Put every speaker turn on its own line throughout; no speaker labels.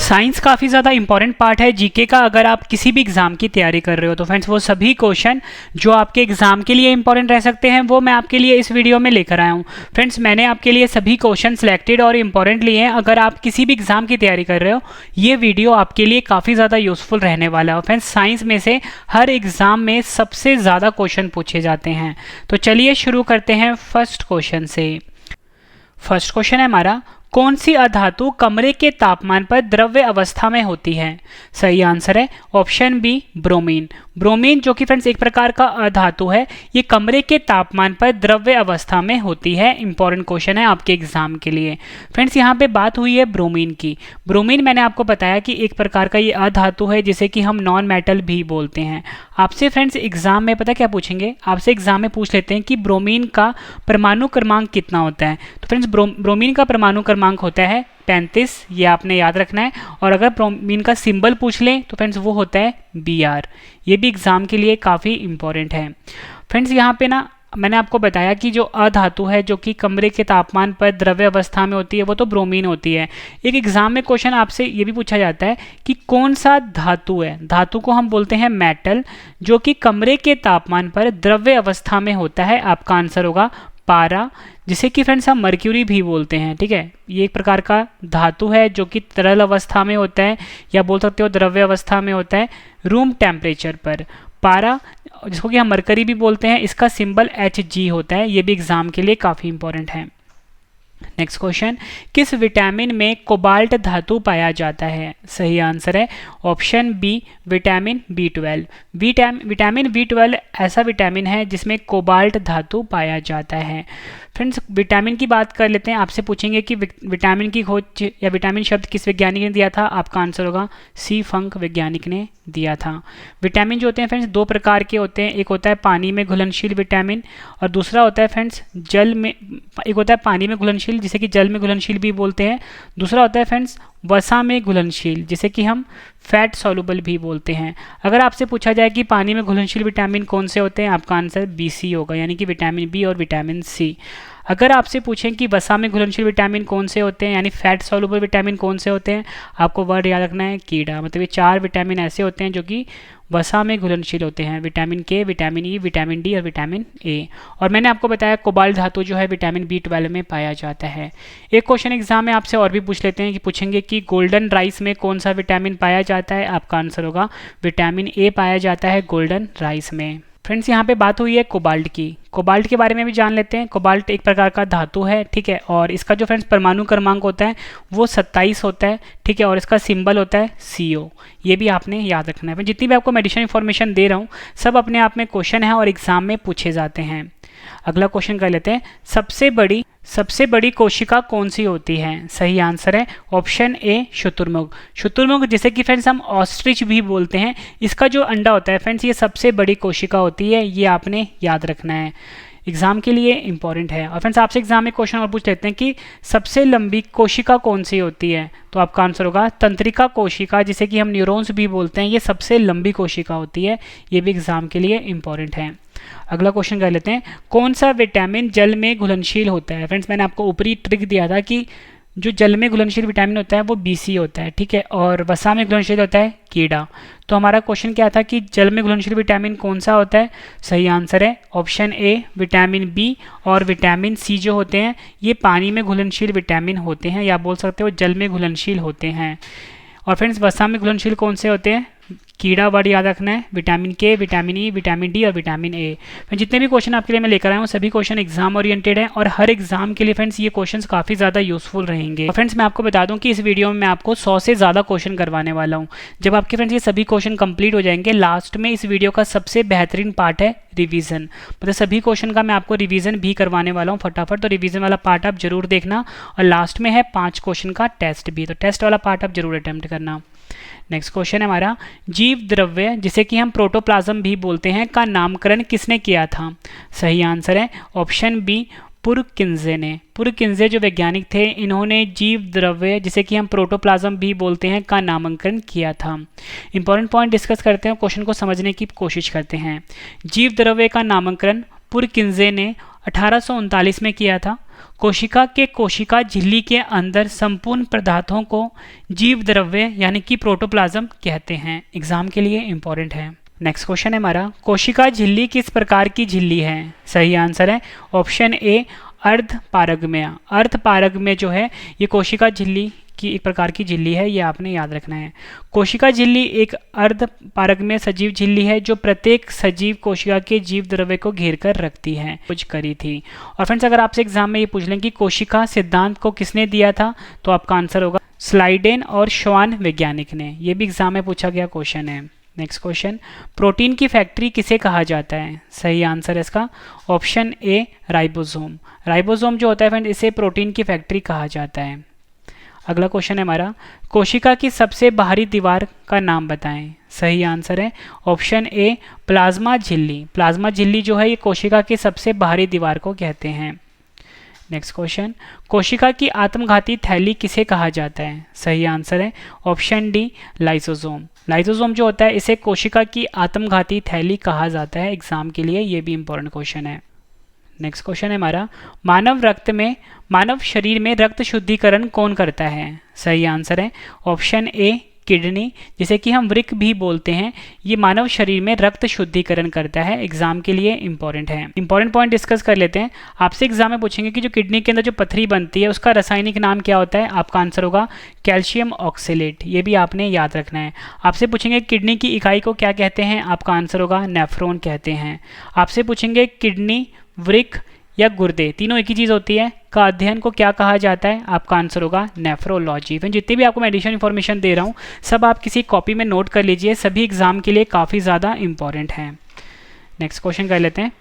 Science काफ़ी ज़्यादा important part है जीके का। अगर आप किसी भी एग्जाम की तैयारी कर रहे हो तो फ्रेंड्स वो सभी क्वेश्चन जो आपके एग्जाम के लिए इंपॉर्टेंट रह सकते हैं वो मैं आपके लिए इस वीडियो में लेकर आया हूँ। फ्रेंड्स मैंने आपके लिए सभी क्वेश्चन सिलेक्टेड और इंपॉर्टेंट लिए हैं। अगर आप किसी भी एग्जाम की तैयारी कर रहे हो ये वीडियो आपके लिए काफ़ी ज़्यादा यूजफुल रहने वाला है। फ्रेंड्स साइंस में से हर एग्जाम में सबसे ज़्यादा क्वेश्चन पूछे जाते हैं। तो चलिए शुरू करते हैं फर्स्ट क्वेश्चन से। फर्स्ट क्वेश्चन है हमारा, कौन सी अधातु कमरे के तापमान पर द्रव्य अवस्था में होती है? सही आंसर है ऑप्शन बी ब्रोमीन। ब्रोमीन जो कि फ्रेंड्स एक प्रकार का अधातु है, ये कमरे के तापमान पर द्रव्य अवस्था में होती है। इंपॉर्टेंट क्वेश्चन है आपके एग्जाम के लिए। फ्रेंड्स यहाँ पे बात हुई है ब्रोमीन की। ब्रोमीन मैंने आपको बताया कि एक प्रकार का ये अधातु है जिसे कि हम नॉन मेटल भी बोलते हैं। आपसे फ्रेंड्स एग्जाम में पता क्या पूछेंगे, आपसे एग्जाम में पूछ लेते हैं कि ब्रोमीन का परमाणु क्रमांक कितना होता है। तो फ्रेंड्स ब्रोमीन का परमाणु क्रमांक होता है 35, ये आपने याद रखना है। और अगर ब्रोमीन का सिंबल पूछ लें तो फ्रेंड्स वो होता है Br। ये भी एग्जाम के लिए काफ़ी इंपॉर्टेंट है। फ्रेंड्स यहाँ पे ना मैंने आपको बताया कि जो अधातु है जो कि कमरे के तापमान पर द्रव्य अवस्था में होती है वो तो ब्रोमीन होती है। एक एग्जाम में क्वेश्चन आपसे ये भी पूछा जाता है कि कौन सा धातु है, धातु को हम बोलते हैं मेटल, जो कि कमरे के तापमान पर द्रव्य अवस्था में होता है। आपका आंसर होगा पारा, जिसे कि फ्रेंड्स हम मर्क्यूरी भी बोलते हैं। ठीक है, ये एक प्रकार का धातु है जो कि तरल अवस्था में होता है या बोल सकते हो द्रव्य अवस्था में होता है रूम टेम्परेचर पर। पारा जिसको कि हम मरकरी भी बोलते हैं, इसका सिंबल Hg होता है। ये भी एग्जाम के लिए काफ़ी इंपॉर्टेंट है। नेक्स्ट क्वेश्चन, किस विटामिन में कोबाल्ट धातु पाया जाता है? सही आंसर है option B vitamin B12। Vitamin B12 ऐसा विटामिन है जिसमें कोबाल्ट धातु पाया जाता है। फ्रेंड्स विटामिन की बात कर लेते हैं। आपसे पूछेंगे कि विटामिन की खोज या विटामिन शब्द किस वैज्ञानिक ने दिया था? आपका आंसर होगा सी फंक वैज्ञानिक ने दिया था। विटामिन जो होते हैं फ्रेंड्स दो प्रकार के होते हैं, एक होता है पानी में घुलनशील विटामिन और दूसरा होता है फ्रेंड्स जल में। एक होता है पानी में घुलनशील जिसे कि जल में घुलनशील भी बोलते हैं, दूसरा होता है फ्रेंड्स वसा में घुलनशील जिसे कि हम फैट सॉल्युबल भी बोलते हैं। अगर आपसे पूछा जाए कि पानी में घुलनशील विटामिन कौन से होते हैं, आपका आंसर BC होगा, यानी कि विटामिन बी और विटामिन सी। अगर आपसे पूछें कि वसा में घुलनशील विटामिन कौन से होते हैं यानी फैट सॉल्युबल विटामिन कौन से होते हैं, आपको वर्ड याद रखना है कीड़ा। मतलब ये 4 विटामिन ऐसे होते हैं जो कि वसा में घुलनशील होते हैं, विटामिन के, विटामिन ई, विटामिन डी और विटामिन ए। और मैंने आपको बताया कोबाल्ट धातु जो है विटामिन B12 में पाया जाता है। एक क्वेश्चन एग्जाम में आपसे और भी पूछ लेते हैं कि पूछेंगे कि गोल्डन राइस में कौन सा विटामिन पाया जाता है? आपका आंसर होगा विटामिन ए पाया जाता है गोल्डन राइस में। फ्रेंड्स यहाँ पे बात हुई है कोबाल्ट की। कोबाल्ट के बारे में भी जान लेते हैं। कोबाल्ट एक प्रकार का धातु है, ठीक है, और इसका जो फ्रेंड्स परमाणु क्रमांक होता है वो 27 होता है, ठीक है, और इसका सिंबल होता है CO। ये भी आपने याद रखना है। जितनी भी आपको मेडिसिन इन्फॉर्मेशन दे रहा हूँ सब अपने आप में क्वेश्चन है और एग्जाम में पूछे जाते हैं। अगला क्वेश्चन कर लेते हैं, सबसे बड़ी कोशिका कौन सी होती है? सही आंसर है ऑप्शन ए शुतुरमुर्ग। शुतुरमुर्ग जिसे कि फ्रेंड्स हम ऑस्ट्रिच भी बोलते हैं, इसका जो अंडा होता है फ्रेंड्स ये सबसे बड़ी कोशिका होती है। ये आपने याद रखना है, एग्जाम के लिए इंपॉर्टेंट है। और फ्रेंड्स आपसे एग्जाम में क्वेश्चन और पूछ लेते हैं कि सबसे लंबी कोशिका कौन सी होती है? तो आपका आंसर होगा तंत्रिका कोशिका जिसे कि हम न्यूरॉन्स भी बोलते हैं। ये सबसे लंबी कोशिका होती है। ये भी एग्जाम के लिए इंपॉर्टेंट है। अगला क्वेश्चन कर लेते हैं, कौन सा विटामिन जल में घुलनशील होता है? फ्रेंड्स मैंने आपको ऊपरी ट्रिक दिया था कि जो जल में घुलनशील विटामिन होता है वो BC होता है, ठीक है, और वसा में घुलनशील होता है कीड़ा। तो हमारा क्वेश्चन क्या था कि जल में घुलनशील विटामिन कौन सा होता है? सही आंसर है ऑप्शन ए विटामिन B और विटामिन C जो होते हैं ये पानी में घुलनशील विटामिन होते हैं या बोल सकते हो जल में घुलनशील होते हैं। और फ्रेंड्स वसा में घुलनशील कौन से होते हैं? कीड़ा वर्ड याद रखना है, विटामिन के, विटामिन ई, विटामिन डी और विटामिन ए। जितने भी क्वेश्चन आपके लिए मैं लेकर आया हूँ सभी क्वेश्चन एग्जाम ओरिएंटेड है और हर एग्जाम के लिए फ्रेंड्स ये क्वेश्चंस काफ़ी ज़्यादा यूजफुल रहेंगे। और फ्रेंड्स मैं आपको बता दूं कि इस वीडियो में मैं आपको 100 से ज़्यादा क्वेश्चन करवाने वाला हूँ। जब आपके फ्रेंड्स ये सभी क्वेश्चन कंप्लीट हो जाएंगे, लास्ट में इस वीडियो का सबसे बेहतरीन पार्ट है रिवीजन। मतलब सभी क्वेश्चन का मैं आपको रिवीजन भी करवाने वाला हूँ फटाफट। तो रिवीजन वाला पार्ट आप जरूर देखना और लास्ट में है 5 क्वेश्चन का टेस्ट भी, तो टेस्ट वाला पार्ट आप जरूर अटेम्प्ट करना। नेक्स्ट क्वेश्चन है हमारा, जीव द्रव्य जिसे कि हम प्रोटोप्लाज्म भी बोलते हैं का नामकरण किसने किया था? सही आंसर है ऑप्शन बी पुरकिंजे ने। पुरकिंजे जो वैज्ञानिक थे इन्होंने जीव द्रव्य जिसे कि हम प्रोटोप्लाज्म भी बोलते हैं का नामकरण किया था। इंपॉर्टेंट पॉइंट डिस्कस करते हैं, क्वेश्चन को समझने की कोशिश करते हैं। जीव द्रव्य का नामकरण पुरकिंजे ने 1839 में किया था। कोशिका के कोशिका झिल्ली के अंदर संपूर्ण पदार्थों को जीव द्रव्य यानी कि प्रोटोप्लाज्म कहते हैं। एग्जाम के लिए इंपॉर्टेंट है। नेक्स्ट क्वेश्चन है हमारा, कोशिका झिल्ली किस प्रकार की झिल्ली है? सही आंसर है ऑप्शन ए अर्ध पारगम्य। अर्ध पारगम्य जो है ये कोशिका झिल्ली की एक प्रकार की झिल्ली है, ये आपने याद रखना है। कोशिका झिल्ली एक अर्ध पारगम्य सजीव झिल्ली है जो प्रत्येक सजीव कोशिका के जीव द्रव्य को घेर कर रखती है। कुछ करी थी। और फ्रेंड्स अगर आपसे एग्जाम में ये पूछ लें कि कोशिका सिद्धांत को किसने दिया था, तो आपका आंसर होगा स्लाइडेन और श्वान वैज्ञानिक ने। ये भी एग्जाम में पूछा गया क्वेश्चन है। नेक्स्ट क्वेश्चन, प्रोटीन की फैक्ट्री किसे कहा जाता है? सही आंसर है इसका ऑप्शन ए राइबोसोम। राइबोसोम जो होता है फ्रेंड, इसे प्रोटीन की फैक्ट्री कहा जाता है। अगला क्वेश्चन है हमारा, कोशिका की सबसे बाहरी दीवार का नाम बताएं। सही आंसर है ऑप्शन ए प्लाज्मा झिल्ली। प्लाज्मा झिल्ली जो है ये कोशिका की सबसे बाहरी दीवार को कहते हैं। नेक्स्ट क्वेश्चन, कोशिका की आत्मघाती थैली किसे कहा जाता है? सही आंसर है ऑप्शन डी लाइसोसोम। लाइसोसोम जो होता है इसे कोशिका की आत्मघाती थैली कहा जाता है। एग्जाम के लिए ये भी इंपॉर्टेंट क्वेश्चन है। नेक्स्ट क्वेश्चन है हमारा, मानव शरीर में रक्त शुद्धिकरण कौन करता है? सही आंसर है ऑप्शन ए किडनी, जिसे कि हम वृक्क भी बोलते हैं। ये मानव शरीर में रक्त शुद्धिकरण करता है। एग्जाम के लिए इंपॉर्टेंट है। इंपॉर्टेंट पॉइंट डिस्कस कर लेते हैं। आपसे एग्जाम में पूछेंगे कि जो किडनी के अंदर जो पथरी बनती है उसका रासायनिक नाम क्या होता है? आपका आंसर होगा कैल्शियम ऑक्सेलेट। ये भी आपने याद रखना है। आपसे पूछेंगे किडनी की इकाई को क्या कहते हैं? आपका आंसर होगा नेफ्रॉन कहते हैं। आपसे पूछेंगे किडनी, वृक्क या गुर्दे, तीनों एक ही चीज़ होती है, का अध्ययन को क्या कहा जाता है? आपका आंसर होगा नेफ्रोलॉजी। फिर जितनी भी आपको मैं एडिशनल इन्फॉर्मेशन दे रहा हूँ सब आप किसी कॉपी में नोट कर लीजिए, सभी एग्जाम के लिए काफ़ी ज़्यादा इंपॉर्टेंट हैं। नेक्स्ट क्वेश्चन कर लेते हैं,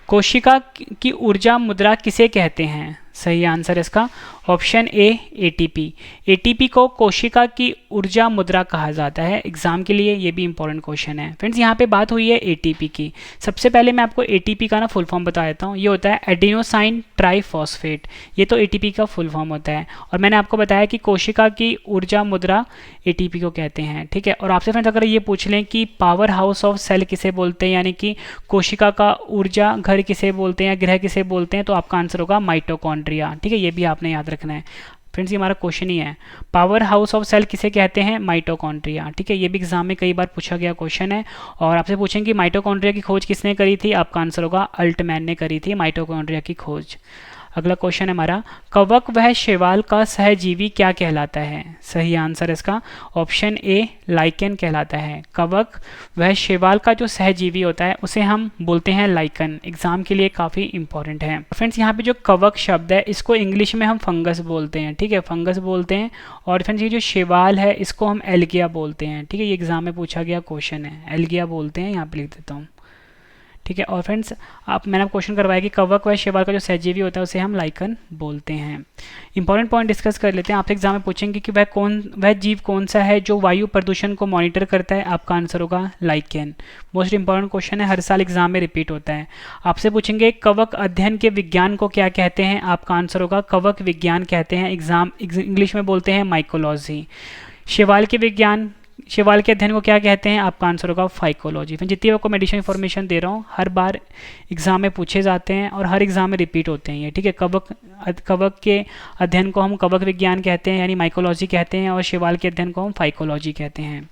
कोशिका की ऊर्जा मुद्रा किसे कहते हैं? सही आंसर इसका ऑप्शन ए एटीपी। एटीपी को कोशिका की ऊर्जा मुद्रा कहा जाता है। एग्जाम के लिए ये भी इंपॉर्टेंट क्वेश्चन है। फ्रेंड्स यहाँ पे बात हुई है एटीपी की। सबसे पहले मैं आपको एटीपी का ना फुल फॉर्म बता देता हूँ। ये होता है एडिनोसाइन ट्राइफॉस्फेट। ये तो एटीपी का फुल फॉर्म होता है। और मैंने आपको बताया कि कोशिका की ऊर्जा मुद्रा एटीपी को कहते हैं। ठीक है। और आपसे फ्रेंड्स अगर ये पूछ लें कि पावर हाउस ऑफ सेल किसे बोलते हैं, यानी कि कोशिका का ऊर्जा घर किसे बोलते हैं या गृह किसे बोलते हैं, तो आपका आंसर होगा माइटोकॉन्ड्रिया। ठीक है, ये भी आपने याद रखना है। फ्रेंड्स ये हमारा क्वेश्चन ही है, पावर हाउस ऑफ सेल किसे कहते हैं? माइटोकॉन्ड्रिया। ठीक है, ये भी एग्जाम में कई बार पूछा गया क्वेश्चन है। और आपसे पूछेंगे कि माइटोकॉन्ड्रिया की खोज किसने करी थी? आपका आंसर होगा अल्टमैन ने करी थी माइटोकॉन्ड्रिया की खोज। अगला क्वेश्चन है हमारा, कवक वह शैवाल का सहजीवी क्या कहलाता है? सही आंसर इसका ऑप्शन ए लाइकेन कहलाता है। कवक वह शैवाल का जो सहजीवी होता है उसे हम बोलते हैं लाइकन। एग्जाम के लिए काफ़ी इंपॉर्टेंट है। फ्रेंड्स यहाँ पे जो कवक शब्द है इसको इंग्लिश में हम फंगस बोलते हैं। ठीक है, फंगस बोलते हैं। और फ्रेंड्स ये जो शैवाल है इसको हम एल्गिया बोलते हैं। ठीक है, ये एग्जाम में पूछा गया क्वेश्चन है, एल्गिया बोलते हैं, यहाँ पे लिख देता हूँ। ठीक है। और फ्रेंड्स मैंने आप क्वेश्चन करवाया कि कवक व शैवाल का जो सहजीवी होता है उसे हम लाइकन बोलते हैं। इंपॉर्टेंट पॉइंट डिस्कस कर लेते हैं। आपसे एग्जाम में पूछेंगे कि वह जीव कौन सा है जो वायु प्रदूषण को मॉनिटर करता है? आपका आंसर होगा लाइकेन। मोस्ट इंपॉर्टेंट क्वेश्चन है, हर साल एग्जाम में रिपीट होता है। आपसे पूछेंगे कवक अध्ययन के विज्ञान को क्या कहते हैं? आपका आंसर होगा कवक विज्ञान कहते हैं। एग्जाम इंग्लिश में बोलते हैं माइकोलॉजी। शैवाल के अध्ययन को क्या कहते हैं? आपका आंसर होगा फाइकोलॉजी। फिर जितनी आपको मैं एडिशनल इन्फॉर्मेशन दे रहा हूँ हर बार एग्जाम में पूछे जाते हैं और हर एग्जाम में रिपीट होते हैं ये। ठीक है, कवक के अध्ययन को हम कवक विज्ञान कहते हैं यानी माइकोलॉजी कहते हैं, और शैवाल के अध्ययन को हम फाइकोलॉजी कहते हैं।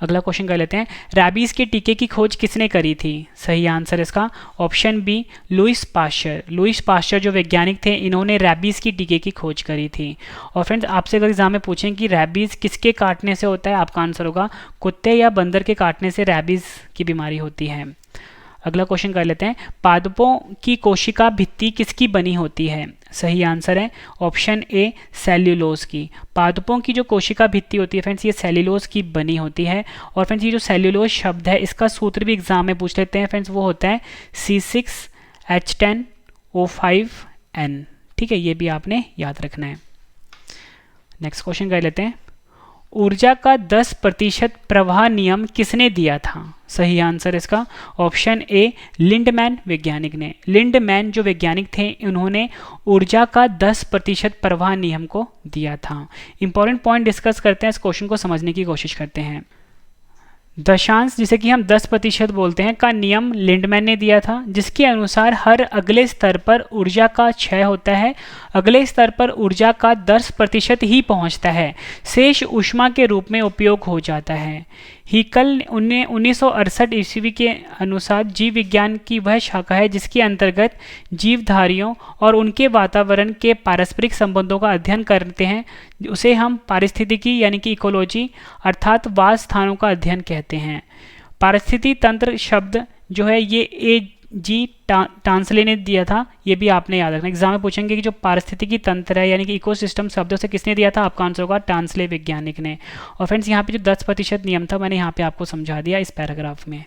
अगला क्वेश्चन कर लेते हैं, रैबीज के टीके की खोज किसने करी थी? सही आंसर इसका option B Louis Pasteur. Louis Pasteur जो वैज्ञानिक थे इन्होंने रैबीज की टीके की खोज करी थी। और फ्रेंड्स आपसे अगर एग्जाम में पूछें कि रैबीज किसके काटने से होता है? आपका आंसर होगा कुत्ते या बंदर के काटने से रैबीज की बीमारी होती है। अगला क्वेश्चन कर लेते हैं, पादपों की कोशिका भित्ति किसकी बनी होती है? सही आंसर है ऑप्शन ए सेल्यूलोज की। पादपों की जो कोशिका भित्ति होती है फ्रेंड्स ये सेल्यूलोज की बनी होती है। और फ्रेंड्स ये जो सेल्यूलोज शब्द है इसका सूत्र भी एग्जाम में पूछ लेते हैं फ्रेंड्स, वो होता है C6H10O5N। ठीक है, ये भी आपने याद रखना है। नेक्स्ट क्वेश्चन कर लेते हैं, ऊर्जा का 10% प्रवाह नियम किसने दिया था? सही आंसर इसका ऑप्शन ए लिंडमैन वैज्ञानिक ने। लिंडमैन जो वैज्ञानिक थे उन्होंने ऊर्जा का 10% प्रवाह नियम को दिया था। इंपॉर्टेंट पॉइंट डिस्कस करते हैं, इस क्वेश्चन को समझने की कोशिश करते हैं। दशांश जिसे कि हम 10% बोलते हैं का नियम लिंडमैन ने दिया था, जिसके अनुसार हर अगले स्तर पर ऊर्जा का क्षय होता है, अगले स्तर पर ऊर्जा का 10% ही पहुंचता है, शेष ऊष्मा के रूप में उपयोग हो जाता है। हीकल ने 1968 ईस्वी के अनुसार जीव विज्ञान की वह शाखा है जिसके अंतर्गत जीवधारियों और उनके वातावरण के पारस्परिक संबंधों का अध्ययन करते हैं, उसे हम पारिस्थितिकी यानी कि इकोलॉजी अर्थात वास स्थानों का अध्ययन कहते हैं। पारिस्थिति तंत्र शब्द जो है ये A.G. टांसले ने दिया था, ये भी आपने याद रखना। एग्जाम में पूछेंगे कि जो पारिस्थितिकी तंत्र है यानी कि इकोसिस्टम शब्दों से किसने दिया था, आपका आंसर होगा टांसले वैज्ञानिक ने। और फ्रेंड्स यहाँ पे जो 10% नियम था मैंने यहाँ पे आपको समझा दिया इस पैराग्राफ में।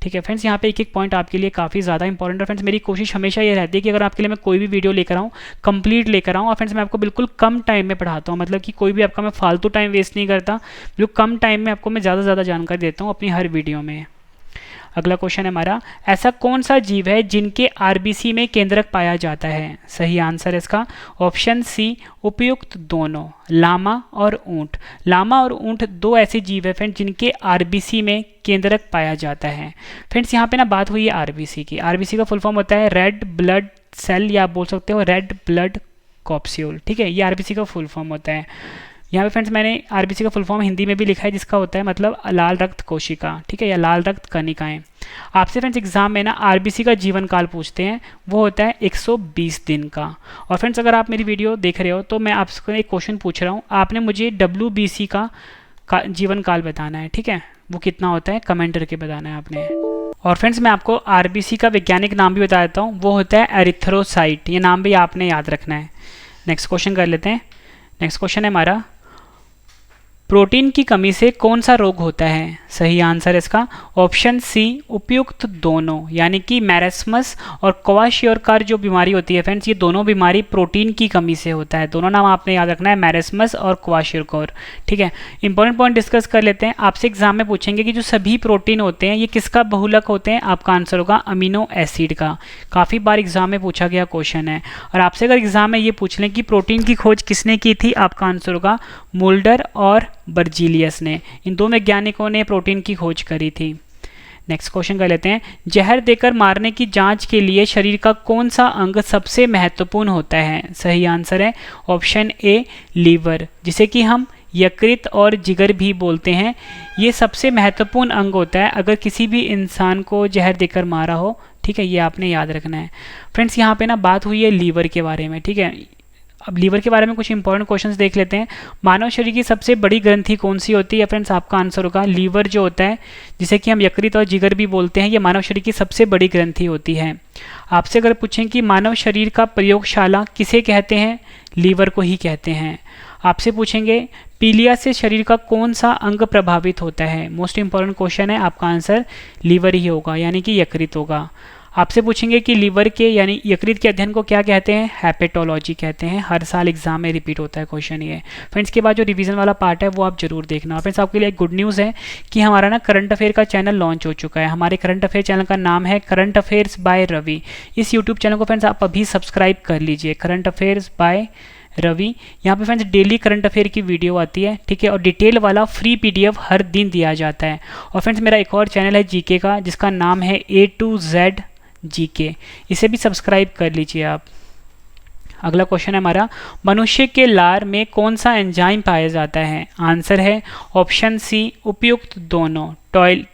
ठीक है फ्रेंड्स, यहाँ पे एक एक पॉइंट आपके लिए काफ़ी ज़्यादा इंपॉर्टेंट है। फ्रेंड्स मेरी कोशिश हमेशा ये रहती है कि अगर आपके लिए मैं कोई भी वीडियो लेकर आऊँ कंप्लीट लेकर आऊँ, और फ्रेंड्स मैं आपको बिल्कुल कम टाइम में पढ़ाता हूँ, मतलब कि कोई भी आपका मैं फालतू टाइम वेस्ट नहीं करता, बिल्कुल कम टाइम में आपको मैं ज़्यादा से ज़्यादा जानकारी देता हूँ अपनी हर वीडियो में। अगला क्वेश्चन है हमारा, ऐसा कौन सा जीव है जिनके आरबीसी में केंद्रक पाया जाता है? सही आंसर है इसका ऑप्शन सी उपयुक्त दोनों, लामा और ऊंट। लामा और ऊंट दो ऐसे जीव है फ्रेंड्स जिनके आरबीसी में केंद्रक पाया जाता है। फ्रेंड्स यहाँ पे ना बात हुई है आरबीसी की। आरबीसी का फुल फॉर्म होता है रेड ब्लड सेल, या आप बोल सकते हो रेड ब्लड कॉप्स्यूल। ठीक है, ये आरबीसी का फुल फॉर्म होता है। यहाँ पे फ्रेंड्स मैंने आरबीसी का फुल फॉर्म हिंदी में भी लिखा है जिसका होता है मतलब लाल रक्त कोशिका। ठीक है, या लाल रक्त कणिकाएं। आपसे फ्रेंड्स एग्जाम में ना आरबीसी का जीवन काल पूछते हैं, वो होता है 120 दिन का। और फ्रेंड्स अगर आप मेरी वीडियो देख रहे हो तो मैं आपसे एक क्वेश्चन पूछ रहा हूँ, आपने मुझे डब्ल्यूबीसी का जीवन काल बताना है। ठीक है, वो कितना होता है कमेंट करके बताना है आपने। और फ्रेंड्स मैं आपको आरबीसी का वैज्ञानिक नाम भी बता देता हूँ, वो होता है एरिथ्रोसाइट। ये नाम भी आपने याद रखना है। नेक्स्ट क्वेश्चन कर लेते हैं। नेक्स्ट क्वेश्चन है हमारा, प्रोटीन की कमी से कौन सा रोग होता है? सही आंसर है इसका ऑप्शन सी उपयुक्त दोनों, यानी कि मैरेस्मस और क्वाशियोरकर जो बीमारी होती है फ्रेंड्स, ये दोनों बीमारी प्रोटीन की कमी से होता है। दोनों नाम आपने याद रखना है, मैरेस्मस और क्वाशियोरकर। ठीक है, इंपॉर्टेंट पॉइंट डिस्कस कर लेते हैं। आपसे एग्जाम में पूछेंगे कि जो सभी प्रोटीन होते हैं ये किसका बहुलक होते हैं? आपका आंसर होगा अमीनो एसिड का। काफ़ी बार एग्जाम में पूछा गया क्वेश्चन है। और आपसे अगर एग्जाम में ये पूछ लें कि प्रोटीन की खोज किसने की थी, आपका आंसर होगा मुल्डर और बर्जीलियस ने। इन दो वैज्ञानिकों ने प्रोटीन की खोज करी थी। नेक्स्ट क्वेश्चन कर लेते हैं, जहर देकर मारने की जांच के लिए शरीर का कौन सा अंग सबसे महत्वपूर्ण होता है? सही आंसर है ऑप्शन ए लीवर, जिसे कि हम यकृत और जिगर भी बोलते हैं। ये सबसे महत्वपूर्ण अंग होता है अगर किसी भी इंसान को जहर देकर मारा हो। ठीक है, ये आपने याद रखना है। फ्रेंड्स यहाँ पे ना बात हुई है लीवर के बारे में। ठीक है, अब लीवर के बारे में कुछ इंपॉर्टेंट क्वेश्चंस देख लेते हैं। मानव शरीर की सबसे बड़ी ग्रंथि कौन सी होती है? फ्रेंड्स आपका आंसर होगा लीवर जो होता है, जिसे कि हम यकृत और जिगर भी बोलते हैं, ये मानव शरीर की सबसे बड़ी ग्रंथि होती है। आपसे अगर पूछें कि मानव शरीर का प्रयोगशाला किसे कहते हैं? लीवर को ही कहते हैं। आपसे पूछेंगे पीलिया से शरीर का कौन सा अंग प्रभावित होता है? मोस्ट इंपॉर्टेंट क्वेश्चन है, आपका आंसर लीवर ही होगा, यानी कि यकृत होगा। आपसे पूछेंगे कि लीवर के यानी यकृत के अध्ययन को क्या कहते हैं? हेपेटोलॉजी कहते हैं। हर साल एग्जाम में रिपीट होता है क्वेश्चन ये। फ्रेंड्स के बाद जो रिवीजन वाला पार्ट है वो आप जरूर देखना। फ्रेंड्स आपके लिए एक गुड न्यूज़ है कि हमारा ना करंट अफेयर का चैनल लॉन्च हो चुका है। हमारे करंट अफेयर चैनल का नाम है करंट अफेयर्स बाय रवि। इस यूट्यूब चैनल को फ्रेंड्स आप अभी सब्सक्राइब कर लीजिए, करंट अफेयर्स बाय रवि। यहाँ पे फ्रेंड्स डेली करंट अफेयर की वीडियो आती है। ठीक है, और डिटेल वाला फ्री पीडीएफ हर दिन दिया जाता है। और फ्रेंड्स मेरा एक और चैनल है जीके का जिसका नाम है A to Z जीके, इसे भी सब्सक्राइब कर लीजिए आप। अगला क्वेश्चन है हमारा, मनुष्य के लार में कौन सा एंजाइम पाया जाता है? आंसर है ऑप्शन सी उपयुक्त दोनों,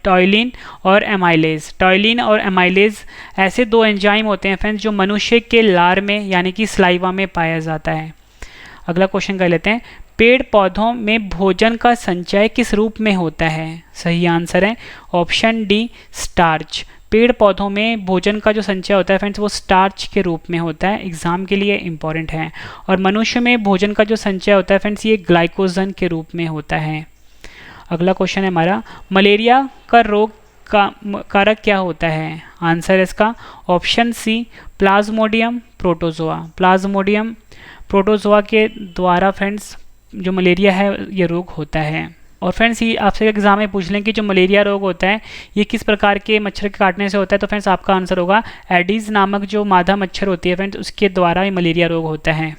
टॉयलिन और एमाइलेज। टॉयलिन और एमाइलेज ऐसे दो एंजाइम होते हैं फ्रेंड्स जो मनुष्य के लार में यानी कि स्लाइवा में पाया जाता है। अगला क्वेश्चन कर लेते हैं, पेड़ पौधों में भोजन का संचय किस रूप में होता है? सही आंसर है ऑप्शन डी स्टार्च। पेड़ पौधों में भोजन का जो संचय होता है फ्रेंड्स वो स्टार्च के रूप में होता है, एग्जाम के लिए इंपॉर्टेंट है। और मनुष्य में भोजन का जो संचय होता है फ्रेंड्स ये ग्लाइकोजन के रूप में होता है। अगला क्वेश्चन है हमारा, मलेरिया का रोग का कारक क्या होता है? आंसर है इसका option C plasmodium protozoa. Plasmodium protozoa के द्वारा फ्रेंड्स जो मलेरिया है ये रोग होता है। और फ्रेंड्स ये आपसे एग्जाम में पूछ लें कि जो मलेरिया रोग होता है ये किस प्रकार के मच्छर के काटने से होता है, तो फ्रेंड्स आपका आंसर होगा एडीज नामक जो मादा मच्छर होती है फ्रेंड्स उसके द्वारा ये मलेरिया रोग होता है।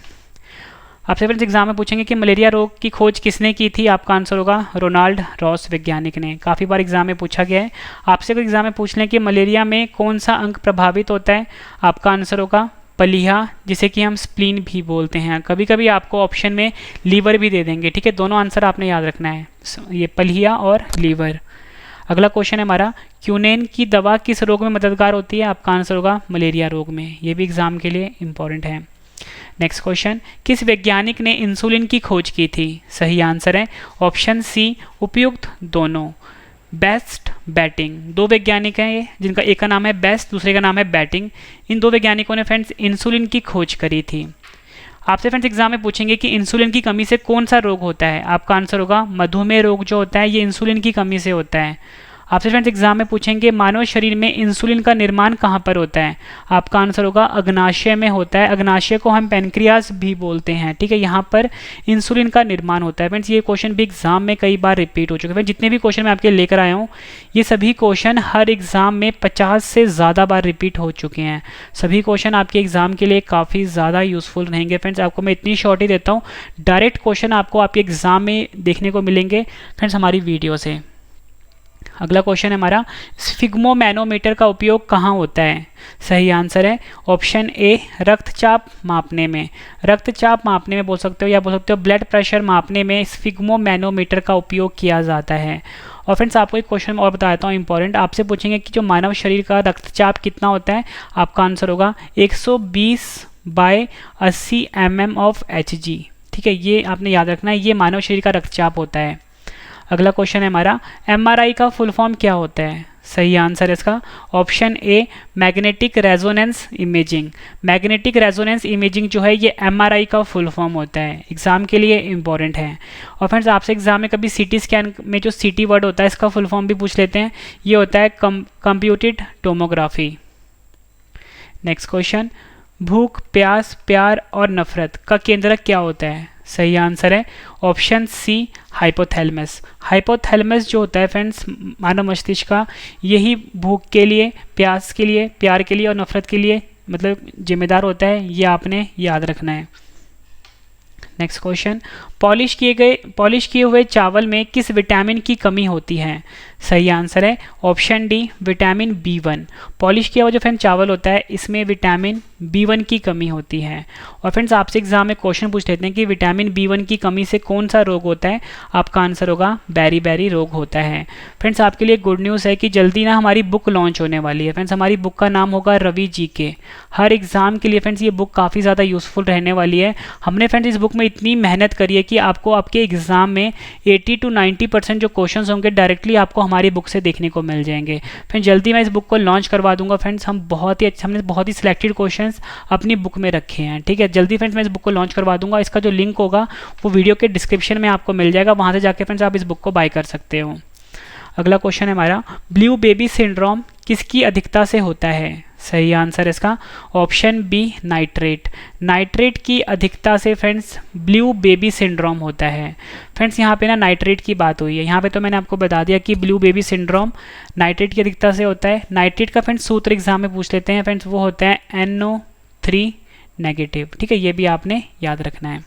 आपसे फ्रेंड्स एग्जाम में पूछेंगे कि मलेरिया रोग की खोज किसने की थी, आपका आंसर होगा रोनाल्ड रॉस वैज्ञानिक ने। काफ़ी बार एग्जाम में पूछा गया है। आपसे अगर एग्जाम में पूछ लें कि मलेरिया में कौन सा अंग प्रभावित होता है, आपका आंसर होगा पलिया, जिसे कि हम स्प्लीन भी बोलते हैं। कभी कभी आपको ऑप्शन में लीवर भी दे देंगे, ठीक है। दोनों आंसर आपने याद रखना है, ये पलिया और लीवर। अगला क्वेश्चन है हमारा, क्यूनेन की दवा किस रोग में मददगार होती है, आपका आंसर होगा मलेरिया रोग में। ये भी एग्जाम के लिए इंपॉर्टेंट है। नेक्स्ट क्वेश्चन, किस वैज्ञानिक ने इंसुलिन की खोज की थी, सही आंसर है ऑप्शन सी उपयुक्त दोनों। बेस्ट बैटिंग, दो वैज्ञानिक हैं ये, जिनका एक का नाम है बेस्ट, दूसरे का नाम है बैटिंग। इन दो वैज्ञानिकों ने फ्रेंड्स इंसुलिन की खोज करी थी। आपसे फ्रेंड्स एग्जाम में पूछेंगे कि इंसुलिन की कमी से कौन सा रोग होता है, आपका आंसर होगा मधुमेह रोग जो होता है ये इंसुलिन की कमी से होता है। आपसे फ्रेंड्स एग्जाम में पूछेंगे मानव शरीर में इंसुलिन का निर्माण कहाँ पर होता है, आपका आंसर होगा अग्नाशय में होता है। अग्नाशय को हम पैनक्रियास भी बोलते हैं, ठीक है। यहाँ पर इंसुलिन का निर्माण होता है। फ्रेंड्स ये क्वेश्चन भी एग्जाम में कई बार रिपीट हो चुके हैं। जितने भी क्वेश्चन मैं आपके लेकर आया हूँ ये सभी क्वेश्चन हर एग्जाम में 50 से ज़्यादा बार रिपीट हो चुके हैं। सभी क्वेश्चन आपके एग्जाम के लिए काफ़ी ज़्यादा यूजफुल रहेंगे। फ्रेंड्स आपको मैं इतनी शॉर्ट ही देता हूँ, डायरेक्ट क्वेश्चन आपको आपके एग्जाम में देखने को मिलेंगे फ्रेंड्स हमारी वीडियो से। अगला क्वेश्चन है हमारा, स्फिग्मोमैनोमीटर का उपयोग कहाँ होता है, सही आंसर है ऑप्शन ए रक्तचाप मापने में। रक्तचाप मापने में बोल सकते हो, या बोल सकते हो ब्लड प्रेशर मापने में स्फिग्मोमैनोमीटर का उपयोग किया जाता है। और फ्रेंड्स आपको एक क्वेश्चन और बता देता हूँ इंपॉर्टेंट, आपसे पूछेंगे कि जो मानव शरीर का रक्तचाप कितना होता है, आपका आंसर होगा 120/80 mm ऑफ Hg, ठीक है। ये आपने याद रखना है, ये मानव शरीर का रक्तचाप होता है। अगला क्वेश्चन है हमारा, MRI का फुल फॉर्म क्या होता है, सही आंसर है इसका option a magnetic resonance imaging. Magnetic resonance imaging जो है ये MRI का फुल फॉर्म होता है, एग्जाम के लिए इंपॉर्टेंट है। और फ्रेंड्स आपसे एग्जाम में कभी CT स्कैन में जो CT वर्ड होता है इसका फुल फॉर्म भी पूछ लेते हैं, ये होता है कंप्यूटेड टोमोग्राफी। नेक्स्ट क्वेश्चन, भूख, प्यास, प्यार और नफरत का केंद्रक क्या होता है, सही आंसर है ऑप्शन सी हाइपोथैलेमस। हाइपोथैलेमस जो होता है फ्रेंड्स मानव मस्तिष्क का, यही भूख के लिए, प्यास के लिए, प्यार के लिए और नफरत के लिए मतलब जिम्मेदार होता है, ये आपने याद रखना है। नेक्स्ट क्वेश्चन, पॉलिश किए हुए चावल में किस विटामिन की कमी होती है, सही आंसर है option D vitamin B1। Polish किया हुआ जो फ्रेंड्स चावल होता है इसमें विटामिन B1 की कमी होती है। और फ्रेंड्स आपसे एग्जाम में क्वेश्चन पूछ लेते हैं कि विटामिन B1 की कमी से कौन सा रोग होता है, आपका आंसर होगा बैरी रोग होता है। फ्रेंड्स आपके लिए गुड न्यूज़ है कि जल्दी ना हमारी बुक लॉन्च होने वाली है। फ्रेंड्स हमारी बुक का नाम होगा रवि GK। हर एग्जाम के लिए फ्रेंड्स ये बुक काफ़ी ज़्यादा यूजफुल रहने वाली है। हमने फ्रेंड्स इस बुक में इतनी मेहनत करी है कि आपको आपके एग्जाम में 80 to 90% जो क्वेश्चंस होंगे डायरेक्टली आपको हमारी बुक से देखने को मिल जाएंगे। फिर जल्दी मैं इस बुक को लॉन्च करवा दूंगा फ्रेंड्स। हमने बहुत ही सिलेक्टेड क्वेश्चंस अपनी बुक में रखे हैं, ठीक है। जल्दी फ्रेंड्स मैं इस बुक को लॉन्च करवा दूंगा। इसका जो लिंक होगा वो वीडियो के डिस्क्रिप्शन में आपको मिल जाएगा, वहाँ से जाके फ्रेंड्स आप इस बुक को बाय कर सकते हो। अगला क्वेश्चन है हमारा, ब्लू बेबी सिंड्रोम किसकी अधिकता से होता है, सही आंसर इसका ऑप्शन बी नाइट्रेट। नाइट्रेट की अधिकता से फ्रेंड्स ब्लू बेबी सिंड्रोम होता है। फ्रेंड्स यहाँ पे ना नाइट्रेट की बात हुई है, यहाँ पे तो मैंने आपको बता दिया कि ब्लू बेबी सिंड्रोम नाइट्रेट की अधिकता से होता है। नाइट्रेट का फ्रेंड्स सूत्र एग्जाम में पूछ लेते हैं फ्रेंड्स, वो होता है NO3 नेगेटिव, ठीक है। ये भी आपने याद रखना है।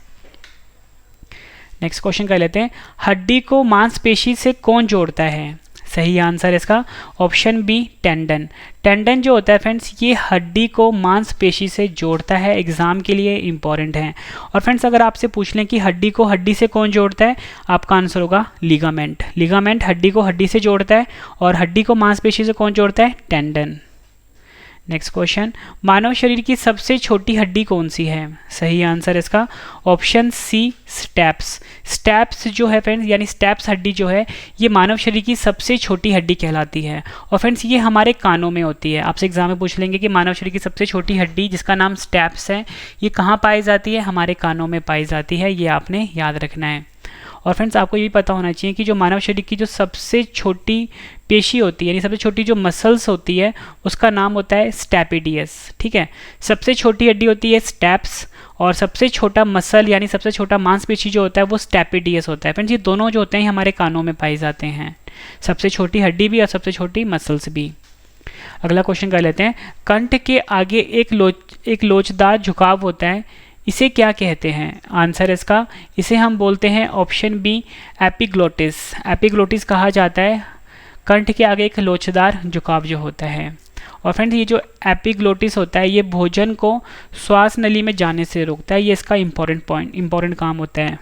नेक्स्ट क्वेश्चन कर लेते हैं, हड्डी को मांसपेशी से कौन जोड़ता है, सही आंसर इसका ऑप्शन बी टेंडन। टेंडन जो होता है फ्रेंड्स ये हड्डी को मांसपेशी से जोड़ता है, एग्जाम के लिए इंपॉर्टेंट है। और फ्रेंड्स अगर आपसे पूछ लें कि हड्डी को हड्डी से कौन जोड़ता है, आपका आंसर होगा लिगामेंट। लिगामेंट हड्डी को हड्डी से जोड़ता है और हड्डी को मांसपेशी से कौन जोड़ता है, टेंडन। नेक्स्ट क्वेश्चन, मानव शरीर की सबसे छोटी हड्डी कौन सी है, सही आंसर इसका ऑप्शन सी स्टेप्स। स्टेप्स जो है फ्रेंड्स यानी स्टेप्स हड्डी जो है ये मानव शरीर की सबसे छोटी हड्डी कहलाती है। और फ्रेंड्स ये हमारे कानों में होती है। आपसे एग्जाम में पूछ लेंगे कि मानव शरीर की सबसे छोटी हड्डी जिसका नाम स्टेप्स है ये कहाँ पाई जाती है, हमारे कानों में पाई जाती है, ये आपने याद रखना है। और फ्रेंड्स आपको ये भी पता होना चाहिए कि जो मानव शरीर की जो सबसे छोटी पेशी होती है यानी सबसे छोटी जो मसल्स होती है उसका नाम होता है स्टेपिडियस, ठीक है। सबसे छोटी हड्डी होती है स्टेप्स और सबसे छोटा मसल यानी सबसे छोटा मांसपेशी जो होता है वो स्टेपिडियस होता है। फ्रेंड्स ये दोनों जो होते हैं हमारे कानों में पाए जाते हैं, सबसे छोटी हड्डी भी और सबसे छोटी मसल्स भी। अगला क्वेश्चन कर लेते हैं, कंठ के आगे एक लोचदार झुकाव होता है, इसे क्या कहते हैं? आंसर इसका, इसे हम बोलते हैं ऑप्शन बी एपिग्लोटिस। एपिग्लोटिस कहा जाता है कंठ के आगे एक लोचदार झुकाव जो होता है। और फ्रेंड्स ये जो एपिग्लोटिस होता है ये भोजन को श्वास नली में जाने से रोकता है, ये इसका इंपॉर्टेंट काम होता है।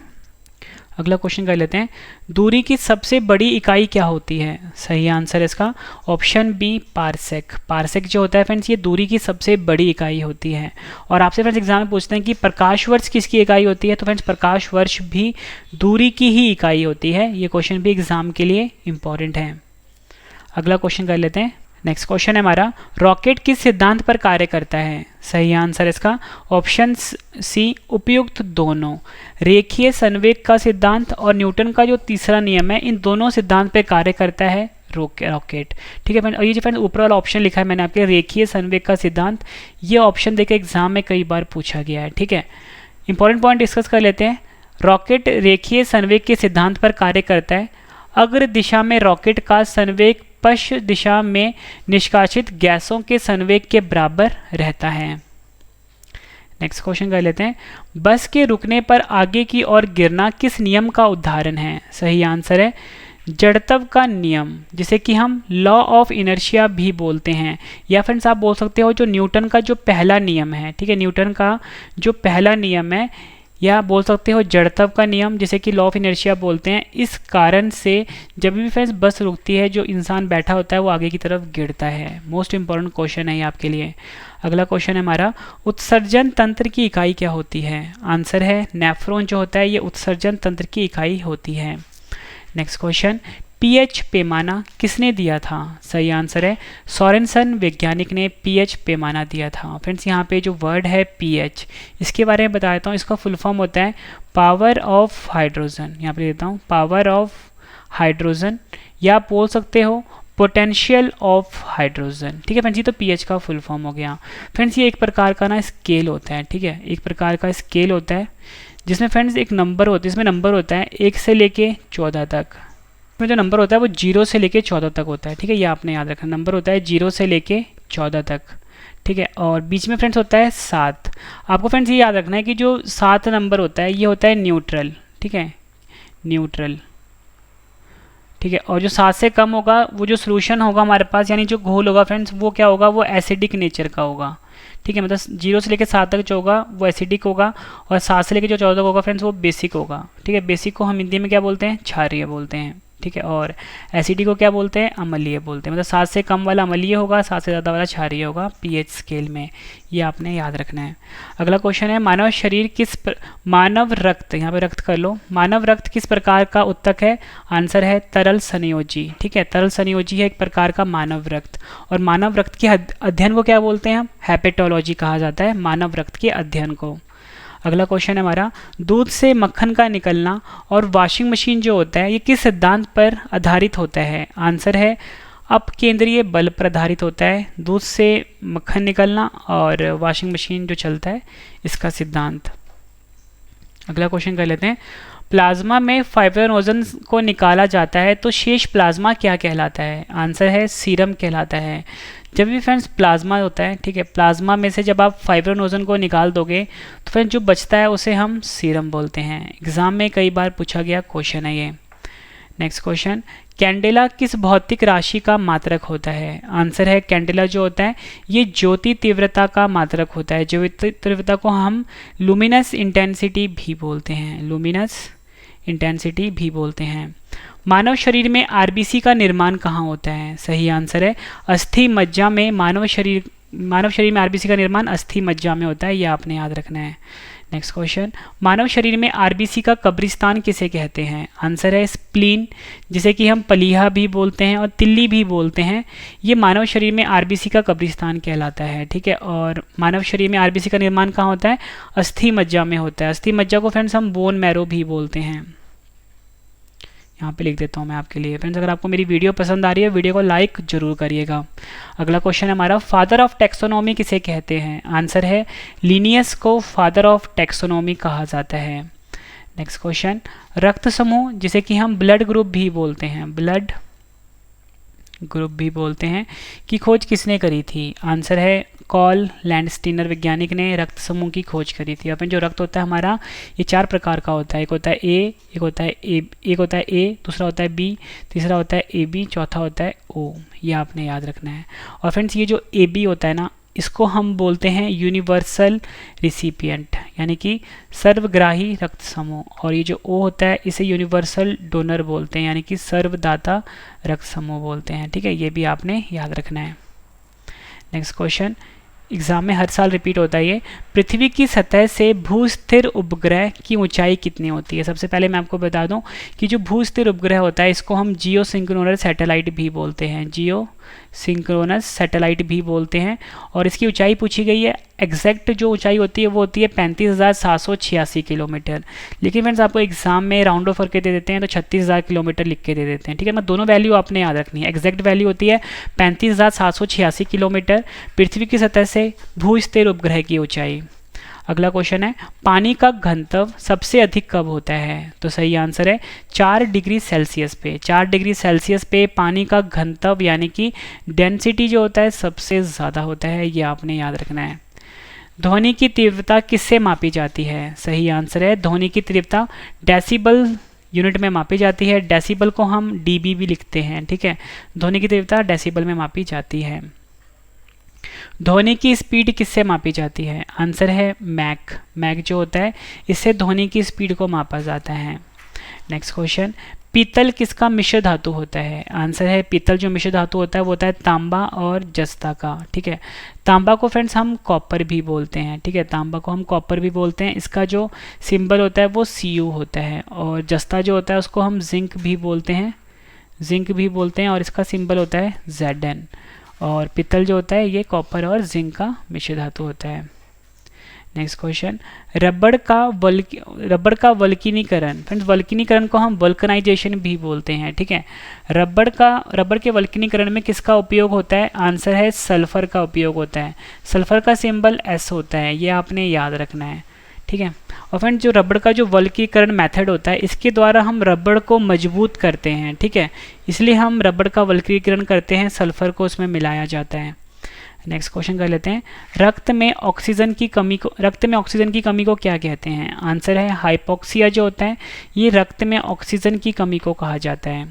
अगला क्वेश्चन कर लेते हैं, दूरी की सबसे बड़ी इकाई क्या होती है? सही आंसर इसका ऑप्शन बी पारसेक। पारसेक जो होता है फ्रेंड्स ये दूरी की सबसे बड़ी इकाई होती है। और आपसे फ्रेंड्स एग्जाम में पूछते हैं कि प्रकाश वर्ष किसकी इकाई होती है, तो फ्रेंड्स प्रकाश वर्ष भी दूरी की ही इकाई होती है। ये क्वेश्चन भी एग्जाम के लिए इंपॉर्टेंट है। अगला क्वेश्चन कर लेते हैं, नेक्स्ट क्वेश्चन है हमारा, रॉकेट किस सिद्धांत पर कार्य करता है? सही आंसर इसका ऑप्शन सी उपयुक्त दोनों। रेखीय संवेग का सिद्धांत और न्यूटन का जो तीसरा नियम है, इन दोनों सिद्धांत पर कार्य करता है रॉकेट। ठीक है फ्रेंड, और ये जो फ्रेंड ऊपर वाला ऑप्शन लिखा है मैंने आपके रेखीय संवेग का सिद्धांत, ये ऑप्शन देकर एग्जाम में कई बार पूछा गया है। ठीक है, इंपॉर्टेंट पॉइंट डिस्कस कर लेते हैं। रॉकेट रेखीय संवेग के सिद्धांत पर कार्य करता है। अग्र दिशा में रॉकेट का संवेग पश्चिम दिशा में निष्कासित गैसों के संवेग के बराबर रहता है। नेक्स्ट क्वेश्चन कर लेते हैं, बस के रुकने पर आगे की ओर गिरना किस नियम का उदाहरण है? सही आंसर है जड़त्व का नियम, जिसे कि हम लॉ ऑफ इनर्शिया भी बोलते हैं, या फ्रेंड्स आप बोल सकते हो जो न्यूटन का जो पहला नियम है। ठीक है, न्यूटन का जो पहला नियम है, या बोल सकते हो जड़त्व का नियम, जिसे कि लॉ ऑफ इनर्शिया बोलते हैं। इस कारण से जब भी फ्रेंड्स बस रुकती है, जो इंसान बैठा होता है वो आगे की तरफ गिरता है। मोस्ट इंपॉर्टेंट क्वेश्चन है ये आपके लिए। अगला क्वेश्चन है हमारा, उत्सर्जन तंत्र की इकाई क्या होती है? आंसर है नेफ्रॉन जो होता है ये उत्सर्जन तंत्र की इकाई होती है। नेक्स्ट क्वेश्चन, पीएच पैमाना किसने दिया था? सही आंसर है सोरेनसन वैज्ञानिक ने पीएच पैमाना दिया था। फ्रेंड्स यहाँ पे जो वर्ड है पीएच, इसके बारे में बता देता हूँ। इसका फुल फॉर्म होता है पावर ऑफ हाइड्रोजन। यहाँ पे देता हूँ पावर ऑफ हाइड्रोजन, या आप बोल सकते हो पोटेंशियल ऑफ हाइड्रोजन। ठीक है फ्रेंड्स, ये तो पीएच का फुल फॉर्म हो गया। फ्रेंड्स ये एक प्रकार का ना स्केल होता है। ठीक है, एक प्रकार का स्केल होता है जिसमें फ्रेंड्स एक नंबर होता है, इसमें नंबर होता है 1 से लेके 14 तक। में जो नंबर होता है वो 0 से लेके 14 तक होता है। ठीक है, ये आपने याद रखना, नंबर होता है 0 से लेके 14 तक। ठीक है, और बीच में फ्रेंड्स होता है 7। आपको फ्रेंड्स ये याद रखना है कि जो 7 नंबर होता है ये होता है न्यूट्रल। ठीक है, न्यूट्रल। ठीक है, और जो 7 से कम होगा वो जो सोल्यूशन होगा हमारे पास, यानी जो घोल होगा फ्रेंड्स, वो क्या होगा, वो एसिडिक नेचर का होगा। ठीक है, मतलब 0 से लेकर 7 तक जो होगा वो एसिडिक होगा, और 7 से लेकर जो 14 तक होगा फ्रेंड्स वो बेसिक होगा। ठीक है, बेसिक को हम हिंदी में क्या बोलते हैं, क्षारीय बोलते हैं। ठीक है, और एसिडिक को क्या बोलते हैं, अम्लीय बोलते हैं। मतलब 7 से कम वाला अम्लीय होगा, 7 से ज़्यादा वाला क्षारीय होगा पीएच स्केल में। ये आपने याद रखना है। अगला क्वेश्चन है, मानव शरीर मानव रक्त, यहाँ पे रक्त कर लो, मानव रक्त किस प्रकार का उत्तक है? आंसर है तरल संयोजी। ठीक है, तरल संयोजी है एक प्रकार का मानव रक्त। और मानव रक्त के अध्ययन को क्या बोलते हैं हम? हेपेटोलॉजी कहा जाता है मानव रक्त के अध्ययन को। अगला क्वेश्चन है हमारा, दूध से मक्खन का निकलना और वॉशिंग मशीन जो होता है ये किस सिद्धांत पर आधारित होता है? आंसर है अपकेंद्रीय बल पर आधारित होता है। दूध से मक्खन निकलना और वॉशिंग मशीन जो चलता है इसका सिद्धांत। अगला क्वेश्चन कर लेते हैं, प्लाज्मा में फाइब्रिनोजन को निकाला जाता है तो शेष प्लाज्मा क्या कहलाता है? आंसर है सीरम कहलाता है। जब भी फ्रेंड्स प्लाज्मा होता है, ठीक है, प्लाज्मा में से जब आप फाइब्रिनोजन को निकाल दोगे तो फ्रेंड्स जो बचता है उसे हम सीरम बोलते हैं। एग्जाम में कई बार पूछा गया क्वेश्चन है ये। नेक्स्ट क्वेश्चन, कैंडेला किस भौतिक राशि का मात्रक होता है? आंसर है कैंडेला जो होता है ये ज्योति तीव्रता का मात्रक होता है। ज्योति तीव्रता को हम लुमिनस इंटेंसिटी भी बोलते हैं, लुमिनस इंटेंसिटी भी बोलते हैं। मानव शरीर में आरबीसी का निर्माण कहाँ होता है? सही आंसर है अस्थि मज्जा में। मानव शरीर में आरबीसी का निर्माण अस्थि मज्जा में होता है, ये आपने याद रखना है। नेक्स्ट क्वेश्चन, मानव शरीर में आरबीसी का कब्रिस्तान किसे कहते हैं? आंसर है स्प्लीन, जिसे कि हम पलीहा भी बोलते हैं और तिल्ली भी बोलते हैं। ये मानव शरीर में आरबीसी का कब्रिस्तान कहलाता है। ठीक है, और मानव शरीर में आरबीसी का निर्माण कहाँ होता है? अस्थि मज्जा में होता है। अस्थि मज्जा को फ्रेंड्स हम बोन मैरो भी बोलते हैं। यहाँ पे लिख देता हूँ मैं आपके लिए। फ्रेंड्स अगर आपको मेरी वीडियो पसंद आ रही है, वीडियो को लाइक जरूर करिएगा। अगला क्वेश्चन है हमारा, फादर ऑफ टेक्सोनॉमी किसे कहते हैं? आंसर है लिनियस को फादर ऑफ टेक्सोनॉमी कहा जाता है। नेक्स्ट क्वेश्चन, रक्त समूह जिसे कि हम ब्लड ग्रुप भी बोलते हैं, ब्लड ग्रुप भी बोलते हैं की खोज किसने करी थी? आंसर है कॉल लैंडस्टीनर वैज्ञानिक ने रक्त समूह की खोज करी थी। अपन जो रक्त होता है हमारा ये 4 प्रकार का होता है। एक होता है एक होता है ए, दूसरा होता है बी, तीसरा होता है ए बी, चौथा होता है ओ। ये आपने याद रखना है। और फ्रेंड्स ये जो ए बी होता है ना, इसको हम बोलते हैं यूनिवर्सल रिसिपिएंट, यानी कि सर्वग्राही रक्त समूह। और ये जो ओ होता है इसे यूनिवर्सल डोनर बोलते हैं, यानी कि सर्वदाता रक्त समूह बोलते हैं। ठीक है, ये भी आपने याद रखना है। नेक्स्ट क्वेश्चन, एग्जाम में हर साल रिपीट होता है ये। पृथ्वी की सतह से भूस्थिर उपग्रह की ऊंचाई कितनी होती है? सबसे पहले मैं आपको बता दूं कि जो भूस्थिर उपग्रह होता है इसको हम जियो सिंक्रोनस सैटेलाइट भी बोलते हैं, जियो सिंक्रोनस सैटेलाइट भी बोलते हैं। और इसकी ऊंचाई पूछी गई है, एग्जैक्ट जो ऊंचाई होती है वो होती है 35,786 किलोमीटर। लेकिन फ्रेंड्स आपको एग्जाम में राउंड ऑफ करके दे देते हैं तो 36,000 किलोमीटर लिख के दे देते हैं। ठीक है, मैं दोनों वैल्यू आपने याद रखनी है। एग्जैक्ट वैल्यू होती है 35,786 किलोमीटर पृथ्वी की सतह से भूस्थिर उपग्रह की ऊंचाई। अगला क्वेश्चन है, पानी का घनत्व सबसे अधिक कब होता है? तो सही आंसर है 4 डिग्री सेल्सियस पे। 4 डिग्री सेल्सियस पे पानी का घनत्व यानी कि डेंसिटी जो होता है सबसे ज़्यादा होता है, ये आपने याद रखना है। ध्वनि की तीव्रता किससे मापी जाती है? सही आंसर है ध्वनि की तीव्रता डेसिबल यूनिट में मापी जाती है। डेसिबल को हम डीबी भी लिखते हैं। ठीक है, ध्वनि की तीव्रता डेसिबल में मापी जाती है। ध्वनि की स्पीड किससे मापी जाती है? आंसर है मैक। मैक जो होता है इससे ध्वनि की स्पीड को मापा जाता है। नेक्स्ट क्वेश्चन, पीतल किसका मिश्र धातु होता है? आंसर है पीतल जो मिश्र धातु होता है वो होता है तांबा और जस्ता का। ठीक है, तांबा को फ्रेंड्स हम कॉपर भी बोलते हैं। ठीक है, तांबा को हम कॉपर भी बोलते हैं। इसका जो सिंबल होता है वो Cu होता है। और जस्ता जो होता है उसको हम जिंक भी बोलते हैं, जिंक भी बोलते हैं और इसका सिंबल होता है Zn। और पीतल जो होता है ये कॉपर और जिंक का मिश्र धातु होता है। नेक्स्ट क्वेश्चन, रबड़ का वल्कनीकरण, फ्रेंड्स वल्कनीकरण को हम वल्कनाइजेशन भी बोलते हैं। ठीक है, रबड़ के वल्कनीकरण में किसका उपयोग होता है? आंसर है सल्फर का उपयोग होता है। सल्फर का सिंबल S होता है, ये आपने याद रखना है। ठीक है, और फ्रेंड्स जो रबड़ का जो वल्कनीकरण मेथड होता है इसके द्वारा हम रबड़ को मजबूत करते हैं। ठीक है, इसलिए हम रबड़ का वल्कनीकरण करते हैं, सल्फर को उसमें मिलाया जाता है। नेक्स्ट क्वेश्चन कर लेते हैं, रक्त में ऑक्सीजन की कमी को क्या कहते हैं? आंसर है हाइपोक्सिया जो होता है ये रक्त में ऑक्सीजन की कमी को कहा जाता है।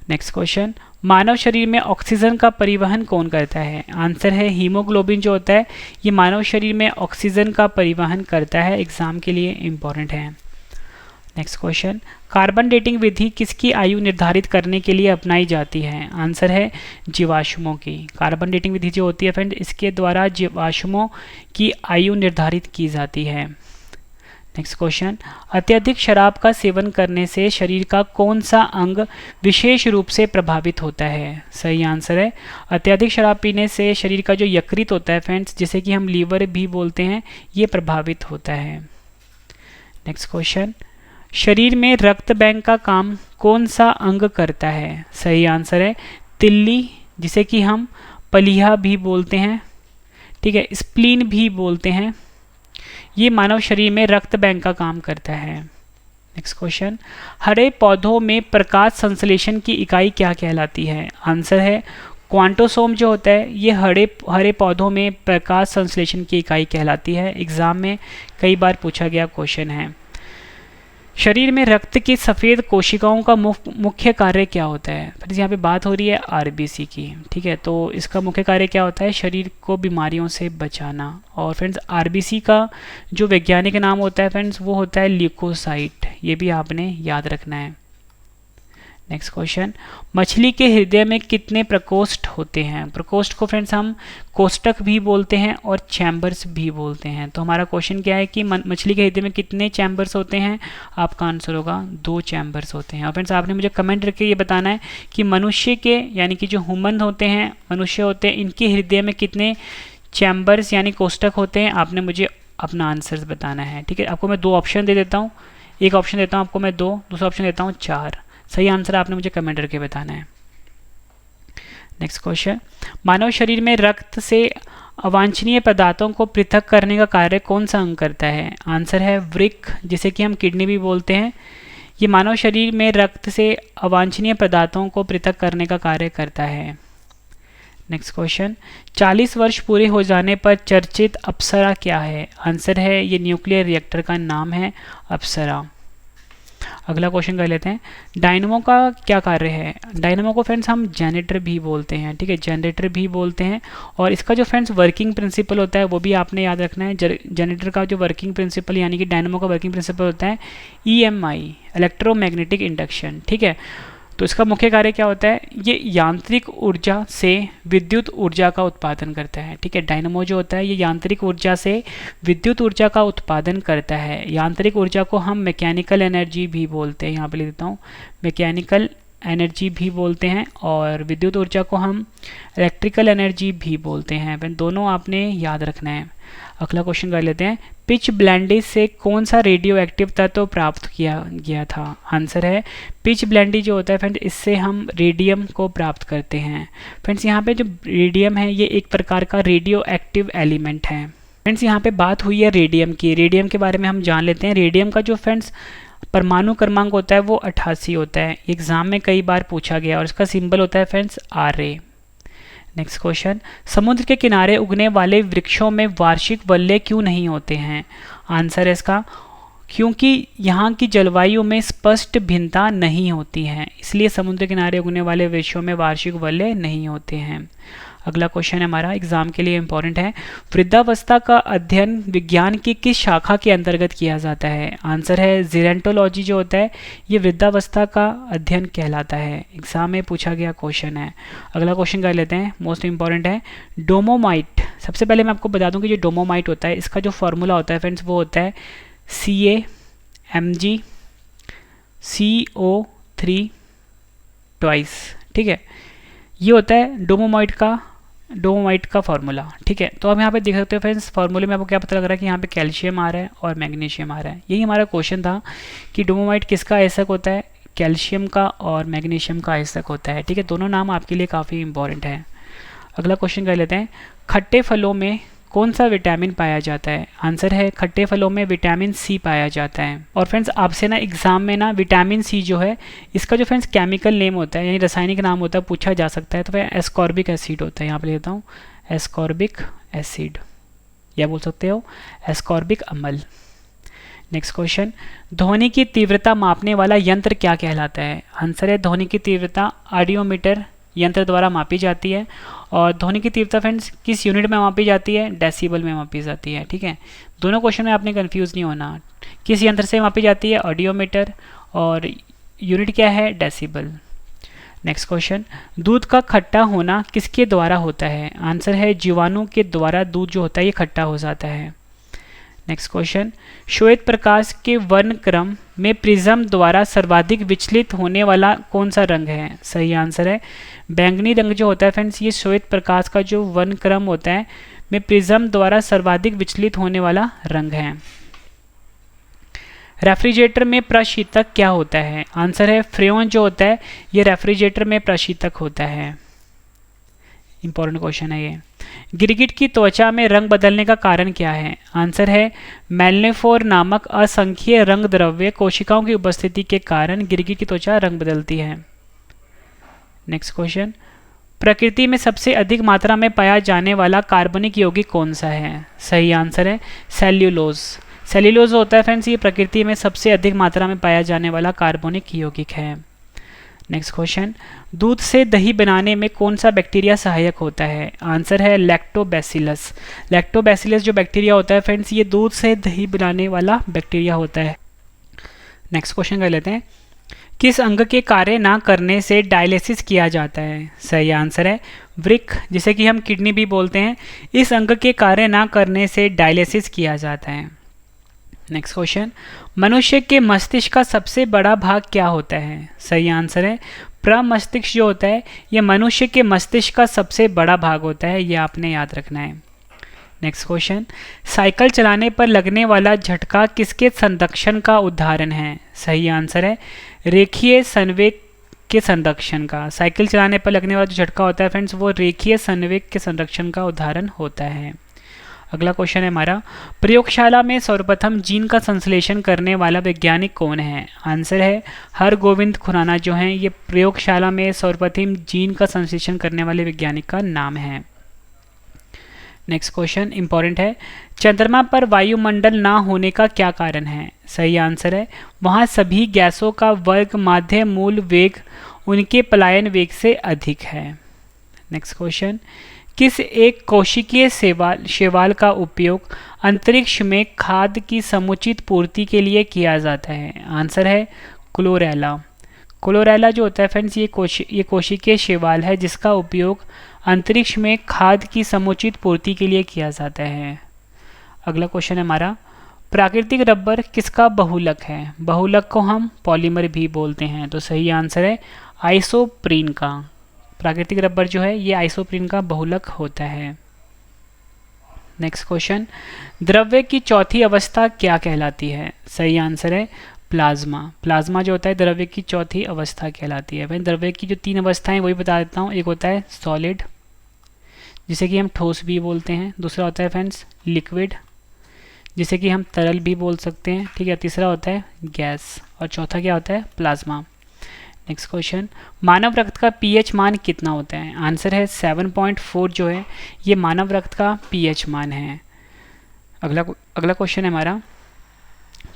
नेक्स्ट क्वेश्चन, मानव शरीर में ऑक्सीजन का परिवहन कौन करता है? आंसर है हीमोग्लोबिन जो होता है ये मानव शरीर में ऑक्सीजन का परिवहन करता है। एग्जाम के लिए इम्पॉर्टेंट है। नेक्स्ट क्वेश्चन, कार्बन डेटिंग विधि किसकी आयु निर्धारित करने के लिए अपनाई जाती है? आंसर है जीवाश्मों की। कार्बन डेटिंग विधि जो होती है फ्रेंड इसके द्वारा जीवाश्मों की आयु निर्धारित की जाती है। नेक्स्ट क्वेश्चन, अत्यधिक शराब का सेवन करने से शरीर का कौन सा अंग विशेष रूप से प्रभावित होता है? सही आंसर है अत्यधिक शराब पीने से शरीर का जो यकृत होता है फ्रेंड्स, जिसे कि हम लीवर भी बोलते हैं, ये प्रभावित होता है। नेक्स्ट क्वेश्चन, शरीर में रक्त बैंक का काम कौन सा अंग करता है? सही आंसर है तिल्ली, जिसे कि हम पलीहा भी बोलते हैं। ठीक है, स्प्लीन भी बोलते हैं। ये मानव शरीर में रक्त बैंक का काम करता है। नेक्स्ट क्वेश्चन, हरे पौधों में प्रकाश संश्लेषण की इकाई क्या कहलाती है? आंसर है क्वांटोसोम जो होता है ये हरे पौधों में प्रकाश संश्लेषण की इकाई कहलाती है। एग्जाम में कई बार पूछा गया क्वेश्चन है। शरीर में रक्त की सफ़ेद कोशिकाओं का मुख्य कार्य क्या होता है? फिर यहाँ पे बात हो रही है आरबीसी की। ठीक है, तो इसका मुख्य कार्य क्या होता है? शरीर को बीमारियों से बचाना। और फ्रेंड्स आरबीसी का जो वैज्ञानिक नाम होता है फ्रेंड्स वो होता है ल्यूकोसाइट, ये भी आपने याद रखना है। नेक्स्ट क्वेश्चन, मछली के हृदय में कितने प्रकोष्ठ होते हैं? प्रकोष्ठ को फ्रेंड्स हम कोष्ठक भी बोलते हैं और चैम्बर्स भी बोलते हैं। तो हमारा क्वेश्चन क्या है कि मछली के हृदय में कितने चैम्बर्स होते हैं? आपका आंसर होगा 2 चैम्बर्स होते हैं। और फ्रेंड्स आपने मुझे कमेंट करके ये बताना है कि मनुष्य के यानी कि जो ह्यूमन होते हैं, मनुष्य होते हैं, इनके हृदय में कितने चैम्बर्स यानी कोष्ठक होते हैं? आपने मुझे अपना आंसर बताना है। ठीक है, आपको मैं 2 ऑप्शन दे देता हूँ। एक ऑप्शन देता हूँ आपको मैं 2, दूसरा ऑप्शन देता हूँ 4। सही आंसर आपने मुझे कमेंट करके बताना है। नेक्स्ट क्वेश्चन, मानव शरीर में रक्त से अवांछनीय पदार्थों को पृथक करने का कार्य कौन सा अंग करता है? आंसर है वृक्क, जिसे कि हम किडनी भी बोलते हैं। ये मानव शरीर में रक्त से अवांछनीय पदार्थों को पृथक करने का कार्य करता है। नेक्स्ट क्वेश्चन, 40 वर्ष पूरे हो जाने पर चर्चित अप्सरा क्या है? आंसर है ये न्यूक्लियर रिएक्टर का नाम है अप्सरा। अगला क्वेश्चन कर लेते हैं, डायनमो का क्या कार्य है? डायनमो को फ्रेंड्स हम जनरेटर भी बोलते हैं, ठीक है, जनरेटर भी बोलते हैं। और इसका जो फ्रेंड्स वर्किंग प्रिंसिपल होता है वो भी आपने याद रखना है। जनरेटर का जो वर्किंग प्रिंसिपल यानी कि डायनमो का वर्किंग प्रिंसिपल होता है EMI, इलेक्ट्रोमैग्नेटिक इंडक्शन, ठीक है। तो इसका मुख्य कार्य क्या होता है? ये यांत्रिक ऊर्जा से विद्युत ऊर्जा का उत्पादन करता है, ठीक है। डायनमो जो होता है ये यांत्रिक ऊर्जा से विद्युत ऊर्जा का उत्पादन करता है। यांत्रिक ऊर्जा को हम मैकेनिकल एनर्जी भी बोलते हैं, यहाँ पे लिख देता हूँ, मैकेनिकल एनर्जी भी बोलते हैं, और विद्युत ऊर्जा को हम इलेक्ट्रिकल एनर्जी भी बोलते हैं। दोनों आपने याद रखना है। अगला क्वेश्चन कर लेते हैं, पिच ब्लेंडी से कौन सा रेडियो एक्टिव तत्व प्राप्त किया गया था? आंसर है पिच ब्लेंडी जो होता है फ्रेंड्स, इससे हम रेडियम को प्राप्त करते हैं। फ्रेंड्स यहाँ पे जो रेडियम है ये एक प्रकार का रेडियो एक्टिव एलिमेंट है। फ्रेंड्स यहाँ पे बात हुई है रेडियम की, रेडियम के बारे में हम जान लेते हैं। रेडियम का जो फ्रेंड्स परमाणु क्रमांक होता है वो 88 होता है। एग्जाम में कई बार पूछा गया और इसका सिंबल होता है फ्रेंड्स RA। नेक्स्ट क्वेश्चन, समुद्र के किनारे उगने वाले वृक्षों में वार्षिक वल्ले क्यों नहीं होते हैं? आंसर है इसका, क्योंकि यहाँ की जलवायु में स्पष्ट भिन्नता नहीं होती है, इसलिए समुद्र किनारे उगने वाले वृक्षों में वार्षिक वल्ले नहीं होते हैं। अगला क्वेश्चन है हमारा, एग्जाम के लिए इंपॉर्टेंट है, वृद्धावस्था का अध्ययन विज्ञान की किस शाखा के अंतर्गत किया जाता है? आंसर है जेरेंटोलॉजी जो होता है ये वृद्धावस्था का अध्ययन कहलाता है। एग्जाम में पूछा गया क्वेश्चन है। अगला क्वेश्चन कर लेते हैं, मोस्ट इंपॉर्टेंट है, डोमोमाइट। सबसे पहले मैं आपको बता दूं कि जो डोमोमाइट होता है इसका जो फॉर्मूला होता है फ्रेंड्स वो होता है CaMgCO3 ट्वाइस, ठीक है। ये होता है डोमोमाइट का फार्मूला, ठीक है। तो आप यहाँ पे देख सकते हो फ्रेंड्स, फार्मूले में आपको क्या पता लग रहा है कि यहाँ पे कैल्शियम आ रहा है और मैग्नीशियम आ रहा है। यही हमारा क्वेश्चन था कि डोमोमाइट किसका आयस्क होता है? कैल्शियम का और मैग्नीशियम का आयस्क होता है, ठीक है। दोनों नाम आपके लिए काफ़ी इंपॉर्टेंट है। अगला क्वेश्चन कर लेते हैं, खट्टे फलों में कौन सा विटामिन पाया जाता है? आंसर है खट्टे फलों में विटामिन C पाया जाता है। और फ्रेंड्स आपसे ना एग्जाम में ना विटामिन C जो है इसका जो फ्रेंड्स केमिकल नेम होता है यानी रासायनिक नाम होता है पूछा जा सकता है, तो वह एस्कॉर्बिक एसिड होता है। यहाँ पे लेता हूँ एस्कॉर्बिक एसिड, या बोल सकते हो एस्कॉर्बिक अम्ल। नेक्स्ट क्वेश्चन, ध्वनि की तीव्रता मापने वाला यंत्र क्या कहलाता है? आंसर है ध्वनि की तीव्रता ऑडियोमीटर यंत्र द्वारा मापी जाती है। और ध्वनि की तीव्रता फ्रेंड्स किस यूनिट में मापी जाती है? डेसिबल में मापी जाती है, ठीक है। दोनों क्वेश्चन में आपने कंफ्यूज नहीं होना। किस यंत्र से मापी जाती है? ऑडियोमीटर, और यूनिट क्या है? डेसिबल। नेक्स्ट क्वेश्चन, दूध का खट्टा होना किसके द्वारा होता है? आंसर है जीवाणु के द्वारा दूध जो होता है ये खट्टा हो जाता है। नेक्स्ट क्वेश्चन, श्वेत प्रकाश के वर्णक्रम में प्रिज्म द्वारा सर्वाधिक विचलित होने वाला कौन सा रंग है? सही आंसर है बैंगनी रंग जो होता है फ्रेंड्स, ये श्वेत प्रकाश का जो वर्णक्रम होता है में प्रिज्म द्वारा सर्वाधिक विचलित होने वाला रंग है। रेफ्रिजरेटर में प्रशीतक क्या होता है? आंसर है फ्रेओन जो होता है ये रेफ्रिजरेटर में प्रशीतक होता है। इंपॉर्टेंट क्वेश्चन है ये। गिरगिट की त्वचा में रंग बदलने का कारण क्या है? आंसर है मेलनेफोर नामक असंख्य रंग द्रव्य कोशिकाओं की उपस्थिति के कारण गिरगिट की त्वचा रंग बदलती है। नेक्स्ट क्वेश्चन, प्रकृति में सबसे अधिक मात्रा में पाया जाने वाला कार्बनिक यौगिक कौन सा है? सही आंसर है सेल्यूलोज। सेल्यूलोज होता है फ्रेंड्स ये प्रकृति में सबसे अधिक मात्रा में पाया जाने वाला कार्बनिक यौगिक है। नेक्स्ट क्वेश्चन, दूध से दही बनाने में कौन सा बैक्टीरिया सहायक होता है? आंसर है लैक्टोबैसिलस। लैक्टोबैसिलस जो बैक्टीरिया होता है फ्रेंड्स ये दूध से दही बनाने वाला बैक्टीरिया होता है। नेक्स्ट क्वेश्चन कर लेते हैं, किस अंग के कार्य ना करने से डायलिसिस किया जाता है? सही आंसर है वृक्क, जिसे कि हम किडनी भी बोलते हैं। इस अंग के कार्य ना करने से डायलिसिस किया जाता है। नेक्स्ट क्वेश्चन, मनुष्य के मस्तिष्क का सबसे बड़ा भाग क्या होता है? सही आंसर है प्रमस्तिष्क जो होता है ये मनुष्य के मस्तिष्क का सबसे बड़ा भाग होता है, ये आपने याद रखना है। नेक्स्ट क्वेश्चन, साइकिल चलाने पर लगने वाला झटका किसके संरक्षण का उदाहरण है? सही आंसर है रेखीय संवेग के संरक्षण का। साइकिल चलाने पर लगने वाला जो झटका होता है फ्रेंड्स वो रेखीय संवेग के संरक्षण का उदाहरण होता है। अगला क्वेश्चन है हमारा, प्रयोगशाला में सर्वप्रथम जीन का संश्लेषण करने वाला वैज्ञानिक कौन है? आंसर है हरगोविंद खुराना जो हैं ये प्रयोगशाला में सर्वप्रथम जीन का संश्लेषण करने वाले वैज्ञानिक का नाम है। नेक्स्ट क्वेश्चन इंपॉर्टेंट है, चंद्रमा पर वायुमंडल ना होने का क्या कारण है? सही आंसर है वहाँ सभी गैसों का वर्ग माध्य मूल वेग उनके पलायन वेग से अधिक है। नेक्स्ट क्वेश्चन, किस एक कोशिकीय शैवाल का उपयोग अंतरिक्ष में खाद्य की समुचित पूर्ति के लिए किया जाता है? आंसर है क्लोरेला। क्लोरेला जो होता है फ्रेंड्स ये कोशिकीय शैवाल है जिसका उपयोग अंतरिक्ष में खाद्य की समुचित पूर्ति के लिए किया जाता है। अगला क्वेश्चन है हमारा, प्राकृतिक रबर किसका बहुलक है? बहुलक को हम पॉलीमर भी बोलते हैं, तो सही आंसर है आइसोप्रीन का। प्राकृतिक रबर जो है ये आइसोप्रीन का बहुलक होता है। नेक्स्ट क्वेश्चन, द्रव्य की चौथी अवस्था क्या कहलाती है? सही आंसर है प्लाज्मा। प्लाज्मा जो होता है द्रव्य की चौथी अवस्था कहलाती है। भाई द्रव्य की जो 3 अवस्थाएं वही बता देता हूँ। एक होता है सॉलिड जिसे कि हम ठोस भी बोलते हैं, दूसरा होता है फ्रेंड्स लिक्विड जिसे कि हम तरल भी बोल सकते हैं, ठीक है, तीसरा होता है गैस और चौथा क्या होता है प्लाज्मा। नेक्स्ट क्वेश्चन, मानव रक्त का पीएच मान कितना होता है? आंसर है 7.4 जो है ये मानव रक्त का पीएच मान है। अगला क्वेश्चन है हमारा,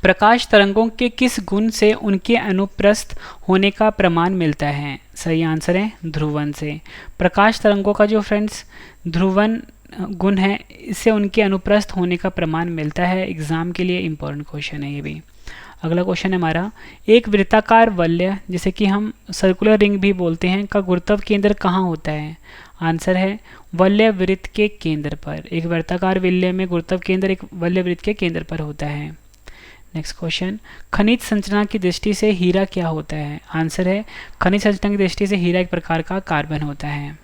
प्रकाश तरंगों के किस गुण से उनके अनुप्रस्थ होने का प्रमाण मिलता है? सही आंसर है ध्रुवन से। प्रकाश तरंगों का जो फ्रेंड्स ध्रुवन गुण है इससे उनके अनुप्रस्थ होने का प्रमाण मिलता है। एग्जाम के लिए इम्पोर्टेंट क्वेश्चन है ये भी। अगला क्वेश्चन है हमारा, एक वृत्ताकार वलय जिसे कि हम सर्कुलर रिंग भी बोलते हैं का गुरुत्व केंद्र कहाँ होता है? आंसर है वलय वृत्त के केंद्र पर। एक वृत्ताकार वलय में गुरुत्व केंद्र एक वलय वृत्त के केंद्र पर होता है। नेक्स्ट क्वेश्चन, खनिज संरचना की दृष्टि से हीरा क्या होता है? आंसर है खनिज संरचना की दृष्टि से हीरा एक प्रकार का कार्बन होता है।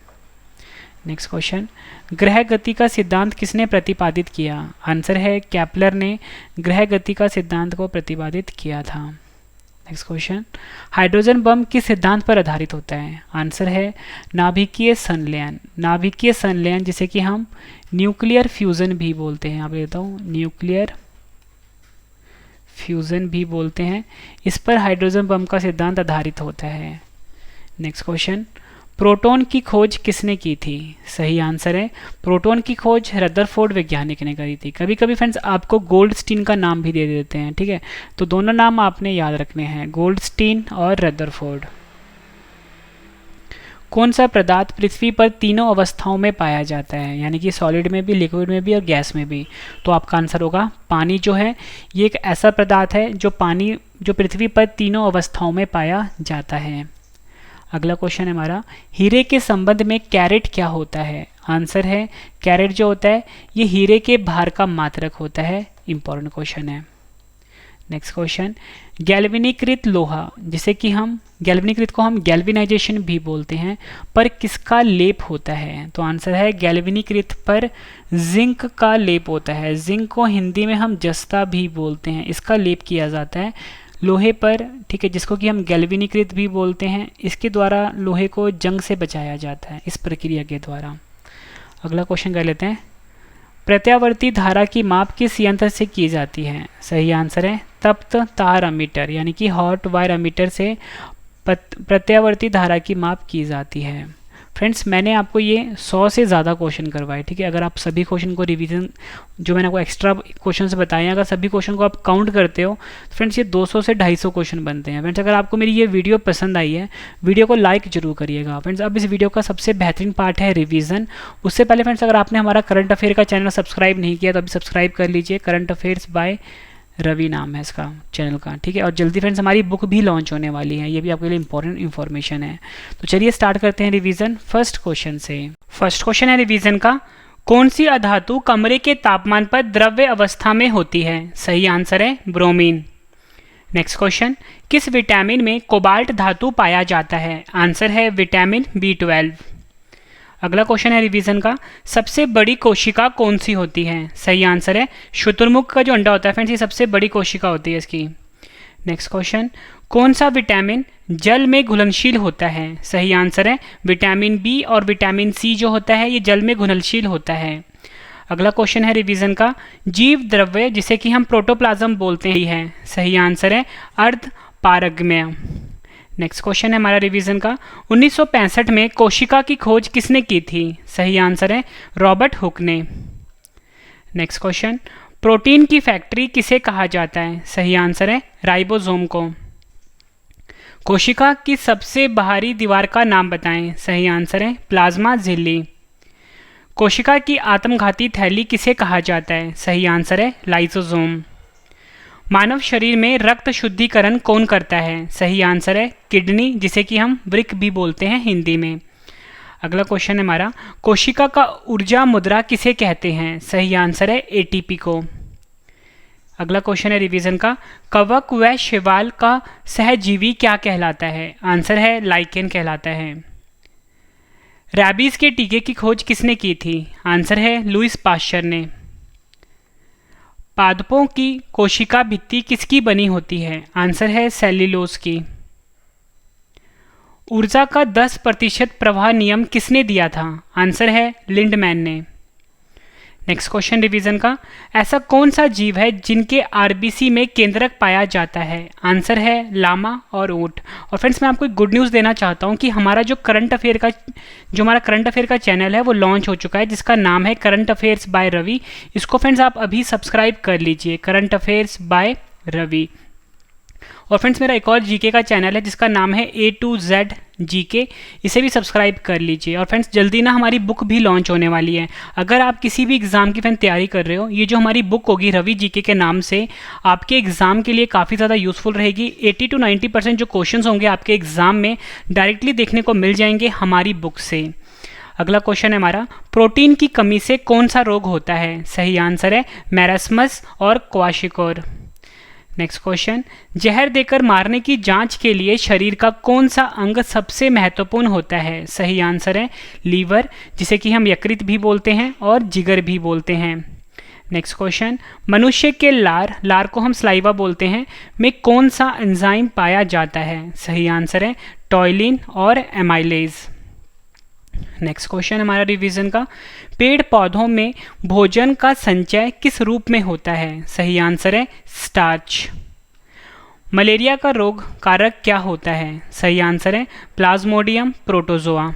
नेक्स्ट क्वेश्चन, ग्रह गति का सिद्धांत किसने प्रतिपादित किया? आंसर है केपलर ने ग्रह गति का सिद्धांत को प्रतिपादित किया था। नेक्स्ट क्वेश्चन, हाइड्रोजन बम किस सिद्धांत पर आधारित होता है? आंसर है नाभिकीय संलयन। नाभिकीय संलयन जिसे कि हम न्यूक्लियर फ्यूजन भी बोलते हैं, यहाँ पे देता हूँ न्यूक्लियर फ्यूजन भी बोलते हैं, इस पर हाइड्रोजन बम का सिद्धांत आधारित होता है। नेक्स्ट क्वेश्चन, प्रोटॉन की खोज किसने की थी? सही आंसर है प्रोटॉन की खोज रदरफोर्ड वैज्ञानिक ने करी थी। कभी कभी फ्रेंड्स आपको गोल्डस्टीन का नाम भी दे देते हैं, ठीक है, तो दोनों नाम आपने याद रखने हैं, गोल्डस्टीन और रदरफोर्ड। कौन सा पदार्थ पृथ्वी पर तीनों अवस्थाओं में पाया जाता है, यानी कि सॉलिड में भी, लिक्विड में भी और गैस में भी? तो आपका आंसर होगा पानी जो है ये एक ऐसा पदार्थ है जो पृथ्वी पर तीनों अवस्थाओं में पाया जाता है। अगला क्वेश्चन है हमारा, हीरे के संबंध में कैरेट क्या होता है? आंसर है कैरेट जो होता है ये हीरे के भार का मात्रक होता है। इंपॉर्टेंट क्वेश्चन है। नेक्स्ट क्वेश्चन, गैल्वेनीकृत लोहा जिसे कि हम गैल्वेनीकृत को हम गैल्वेनाइजेशन भी बोलते हैं पर किसका लेप होता है? तो आंसर है गैल्वेनीकृत पर जिंक का लेप होता है। जिंक को हिंदी में हम जस्ता भी बोलते हैं, इसका लेप किया जाता है लोहे पर, ठीक है, जिसको कि हम गैल्वेनीकृत भी बोलते हैं। इसके द्वारा लोहे को जंग से बचाया जाता है इस प्रक्रिया के द्वारा। अगला क्वेश्चन कर लेते हैं, प्रत्यावर्ती धारा की माप किस यंत्र से की जाती है? सही आंसर है तप्त तार अमीटर, यानी कि हॉट वायर अमीटर से प्रत्यावर्ती धारा की माप की जाती है। फ्रेंड्स मैंने आपको ये 100 से ज़्यादा क्वेश्चन करवाए, ठीक है, अगर आप सभी क्वेश्चन को रिवीजन जो मैंने आपको एक्स्ट्रा क्वेश्चन से बताए हैं अगर सभी क्वेश्चन को आप काउंट करते हो तो फ्रेंड्स ये 200 से 250 क्वेश्चन बनते हैं। फ्रेंड्स अगर आपको मेरी ये वीडियो पसंद आई है वीडियो को लाइक जरूर करिएगा। फ्रेंड्स अब इस वीडियो का सबसे बेहतरीन पार्ट है रिवीजन। उससे पहले फ्रेंड्स अगर आपने हमारा करंट अफेयर का चैनल सब्सक्राइब नहीं किया तो अभी सब्सक्राइब कर लीजिए। करंट अफेयर्स बाय रवि नाम है इसका चैनल का, ठीक है, और जल्दी फ्रेंड्स हमारी बुक भी लॉन्च होने वाली है, ये भी आपके लिए इंपॉर्टेंट इन्फॉर्मेशन है। तो चलिए स्टार्ट करते हैं रिवीजन फर्स्ट क्वेश्चन से। फर्स्ट क्वेश्चन है रिवीजन का, कौन सी अधातु कमरे के तापमान पर द्रव्य अवस्था में होती है? सही आंसर है ब्रोमीन। नेक्स्ट क्वेश्चन, किस विटामिन में कोबाल्ट धातु पाया जाता है? आंसर है विटामिन B12। अगला क्वेश्चन है रिवीजन का, सबसे बड़ी कोशिका कौन सी होती है? सही आंसर है शुतुरमुर्ग का जो अंडा होता है फ्रेंड्स ये सबसे बड़ी कोशिका होती है इसकी। नेक्स्ट क्वेश्चन, कौन सा विटामिन जल में घुलनशील होता है? सही आंसर है विटामिन B और विटामिन C जो होता है ये जल में घुलनशील होता है। अगला क्वेश्चन है रिवीजन का, जीव द्रव्य जिसे कि हम प्रोटोप्लाज्म बोलते हैं, सही आंसर है अर्ध पारगम्य। नेक्स्ट क्वेश्चन है हमारा रिवीजन का, 1965 में कोशिका की खोज किसने की थी, सही आंसर है रॉबर्ट हुक ने। नेक्स्ट क्वेश्चन, प्रोटीन की फैक्ट्री किसे कहा जाता है, सही आंसर है राइबोसोम को। कोशिका की सबसे बाहरी दीवार का नाम बताएं, सही आंसर है प्लाज्मा झिल्ली। कोशिका की आत्मघाती थैली किसे कहा जाता है, सही आंसर है लाइसोसोम। मानव शरीर में रक्त शुद्धिकरण कौन करता है, सही आंसर है किडनी, जिसे कि हम वृक्क भी बोलते हैं हिंदी में। अगला क्वेश्चन है हमारा, कोशिका का ऊर्जा मुद्रा किसे कहते हैं, सही आंसर है एटीपी को। अगला क्वेश्चन है रिवीजन का, कवक व शैवाल का सहजीवी क्या कहलाता है, आंसर है लाइकेन कहलाता है। रैबीज के टीके की खोज किसने की थी, आंसर है लुईस पाश्चर ने। पादपों की कोशिका भित्ति किसकी बनी होती है, आंसर है सेल्यूलोज की। ऊर्जा का 10% प्रवाह नियम किसने दिया था, आंसर है लिंडमैन ने। नेक्स्ट क्वेश्चन रिवीजन का, ऐसा कौन सा जीव है जिनके आरबीसी में केंद्रक पाया जाता है, आंसर है लामा और ऊंट। और फ्रेंड्स मैं आपको एक गुड न्यूज़ देना चाहता हूं कि हमारा जो करंट अफेयर का चैनल है वो लॉन्च हो चुका है, जिसका नाम है करंट अफेयर्स बाय रवि। इसको फ्रेंड्स आप अभी सब्सक्राइब कर लीजिए, करंट अफेयर्स बाय रवि। और फ्रेंड्स मेरा एक और जीके का चैनल है जिसका नाम है A to Z जीके, इसे भी सब्सक्राइब कर लीजिए। और फ्रेंड्स जल्दी ना हमारी बुक भी लॉन्च होने वाली है। अगर आप किसी भी एग्ज़ाम की फ्रेंड तैयारी कर रहे हो, ये जो हमारी बुक होगी रवि जीके के नाम से, आपके एग्ज़ाम के लिए काफ़ी ज़्यादा यूज़फुल रहेगी। 80 to 90% जो क्वेश्चंस होंगे आपके एग्ज़ाम में डायरेक्टली देखने को मिल जाएंगे हमारी बुक से। अगला क्वेश्चन है हमारा, प्रोटीन की कमी से कौन सा रोग होता है, सही आंसर है मैरस्मस और क्वाशिकोर। नेक्स्ट क्वेश्चन, जहर देकर मारने की जांच के लिए शरीर का कौन सा अंग सबसे महत्वपूर्ण होता है, सही आंसर है लीवर, जिसे कि हम यकृत भी बोलते हैं और जिगर भी बोलते हैं। नेक्स्ट क्वेश्चन, मनुष्य के लार को हम स्लाइवा बोलते हैं, में कौन सा एंजाइम पाया जाता है, सही आंसर है टॉयलिन और एमाइलेज। नेक्स्ट क्वेश्चन हमारा रिवीजन का, पेड़ पौधों में भोजन का संचय किस रूप में होता है, सही आंसर है स्टार्च। मलेरिया का रोग कारक क्या होता है, सही आंसर है प्लाज्मोडियम प्रोटोजोआ।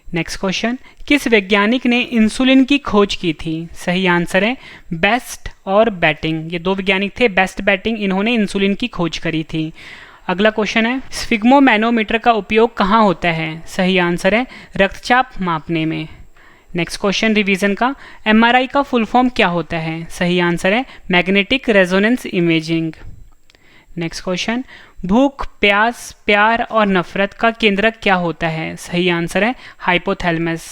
नेक्स्ट क्वेश्चन, किस वैज्ञानिक ने इंसुलिन की खोज की थी, सही आंसर है बेस्ट और बैटिंग। ये दो वैज्ञानिक थे, बेस्ट बैटिंग, इन्होंने इंसुलिन की खोज करी थी। अगला क्वेश्चन है, स्फिग्मोमैनोमीटर का उपयोग कहाँ होता है, सही आंसर है रक्तचाप मापने में। नेक्स्ट क्वेश्चन रिवीजन का, एमआरआई का फुल फॉर्म क्या होता है, सही आंसर है magnetic resonance imaging. Next question, भूख, प्यास, प्यार और नफरत का केंद्रक क्या होता है, सही आंसर है हाइपोथैलेमस।